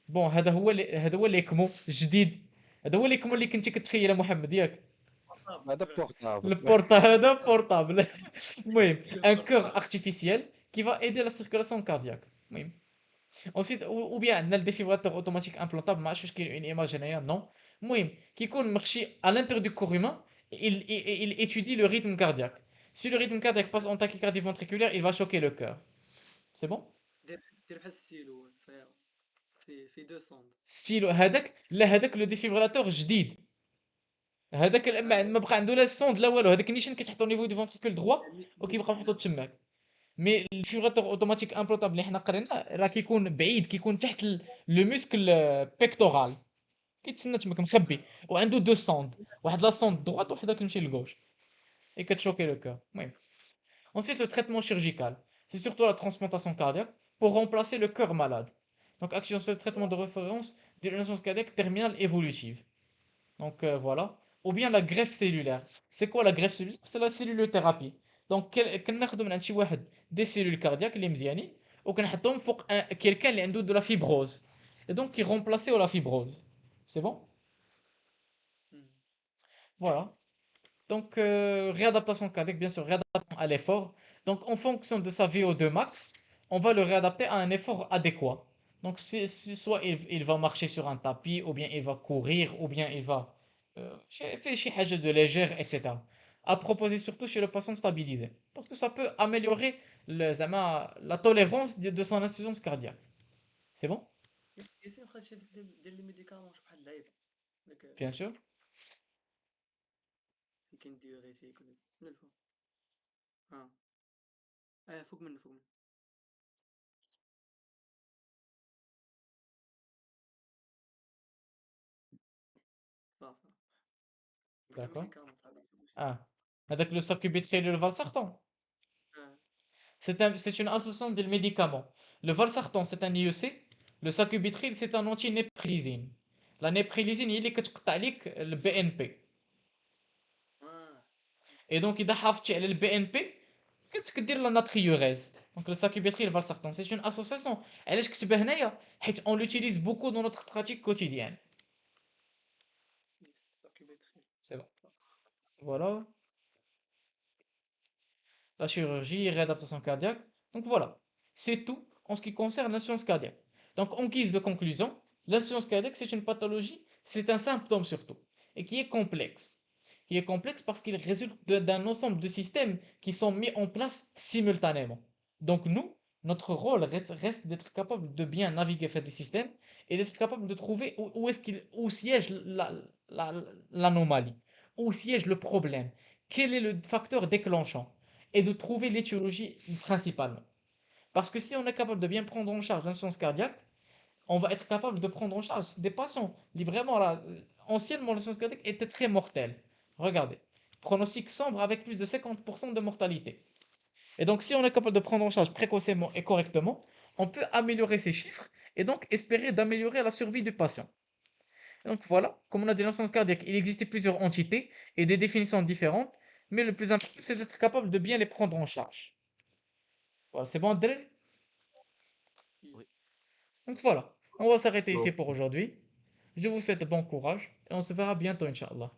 Bon, هذا هو الإكمو جديد. هذا هو الإكمو اللي كنتي كتخيل محمد ياك. هذا بورتابل هذا بورتابل. المهم, un cœur artificiel qui va aider la circulation cardiaque. المهم. Ensuite, ou bien عندنا le défibrillateur automatique implantable, ما عرفتش كاين une image هنايا, non. المهم, كيكون مخشي à l'intérieur du corps humain, il étudie le rythme cardiaque. Si le rythme cardiaque passe en tachycardie ventriculaire, il va choquer le cœur. C'est bon? دير بحال الستيلو صغيره في دو سوند ستيلو هذاك لا هذاك لو ديفيبراتور جديد. هذاك ما بقى عنده لا سوند لا والو. هذاك نيشان كتحطو نيفو دو فونتريكول دغوا وكيبقى محطوط تماك. مي الفيبراتور اوتوماتيك امبلوطابل اللي حنا قرينا راه كيكون بعيد, كيكون تحت لو موسكل بيكتورال, كيتسنى تماك مخبي, وعنده دو سوند, واحد لا سوند دوات وحده كتمشي للغوش et كتشوكي لو كور. المهم, ensuite le traitement chirurgical, c'est surtout la transplantation cardiaque pour remplacer le cœur malade. Donc action sur le traitement de référence de l'insuffisance cardiaque terminale évolutive. Donc voilà. Ou bien la greffe cellulaire. C'est quoi la greffe cellulaire? C'est la cellulothérapie. Donc كناخدو من عند شي واحد des cellules cardiaques اللي مزيانين وكنحطهم فوق quelqu'un اللي عنده de la fibrose. Et donc qui remplace la fibrose. C'est bon? Voilà. Donc réadaptation cardiaque, bien sûr, réadaptation à l'effort. Donc en fonction de sa VO2 max, on va le réadapter à un effort adéquat. Donc, soit il va marcher sur un tapis, ou bien il va courir, ou bien il va faire شي حاجة de légère, etc. À proposer surtout chez le patient stabilisé. Parce que ça peut améliorer la tolérance de son insuffisance cardiaque. C'est bon? ياسين واخا شي دير لي ميديكامون شوف بحال اللعيبه داك Bien sûr. كاين ديوريتيك ولا من الفوق اه فوق منه فوق منه صافي ديك D'accord. الميديكامون صاحبي Ah. Avec le sacubitril et le valsartan. اه C'est une association de médicaments. Le valsartan, c'est un IEC. Le sacubitril, c'est un anti-néprilisine. La néprilisine, il est que le BNP. اه Et donc, il a حافظتي le BNP, كتدير la natriurèse. Donc, le sacubitril et le valsartan, c'est une association. علاش كتبه هنايا؟ حيت on l'utilise beaucoup dans notre pratique quotidienne. ساكيبيتري C'est bon. Voilà. La chirurgie, réadaptation cardiaque. Donc voilà, c'est tout en ce qui concerne l'insuffisance cardiaque. Donc en guise de conclusion, l'insuffisance cardiaque, c'est une pathologie, c'est un symptôme surtout, et qui est complexe. Qui est complexe parce qu'il résulte d'un ensemble de systèmes qui sont mis en place simultanément. Donc nous, notre rôle reste d'être capable de bien naviguer vers des systèmes et d'être capable de trouver où siège l'anomalie, où siège le problème, quel est le facteur déclenchant et de trouver l'étiologie principalement. Parce que si on est capable de bien prendre en charge l'insuffisance cardiaque, on va être capable de prendre en charge des patients qui vraiment là, anciennement l'insuffisance cardiaque était très mortelle. Regardez, pronostic sombre avec plus de 50% de mortalité. Et donc si on est capable de prendre en charge précocement et correctement, on peut améliorer ces chiffres et donc espérer d'améliorer la survie du patient. Et donc voilà, comme on a dit l'insuffisance cardiaque, il existait plusieurs entités et des définitions différentes, mais le plus important c'est d'être capable de bien les prendre en charge. Voilà, c'est bon, Abdel. Oui. Donc voilà, on va s'arrêter ici Donc, pour aujourd'hui. Je vous souhaite bon courage et on se verra bientôt, Inch'Allah.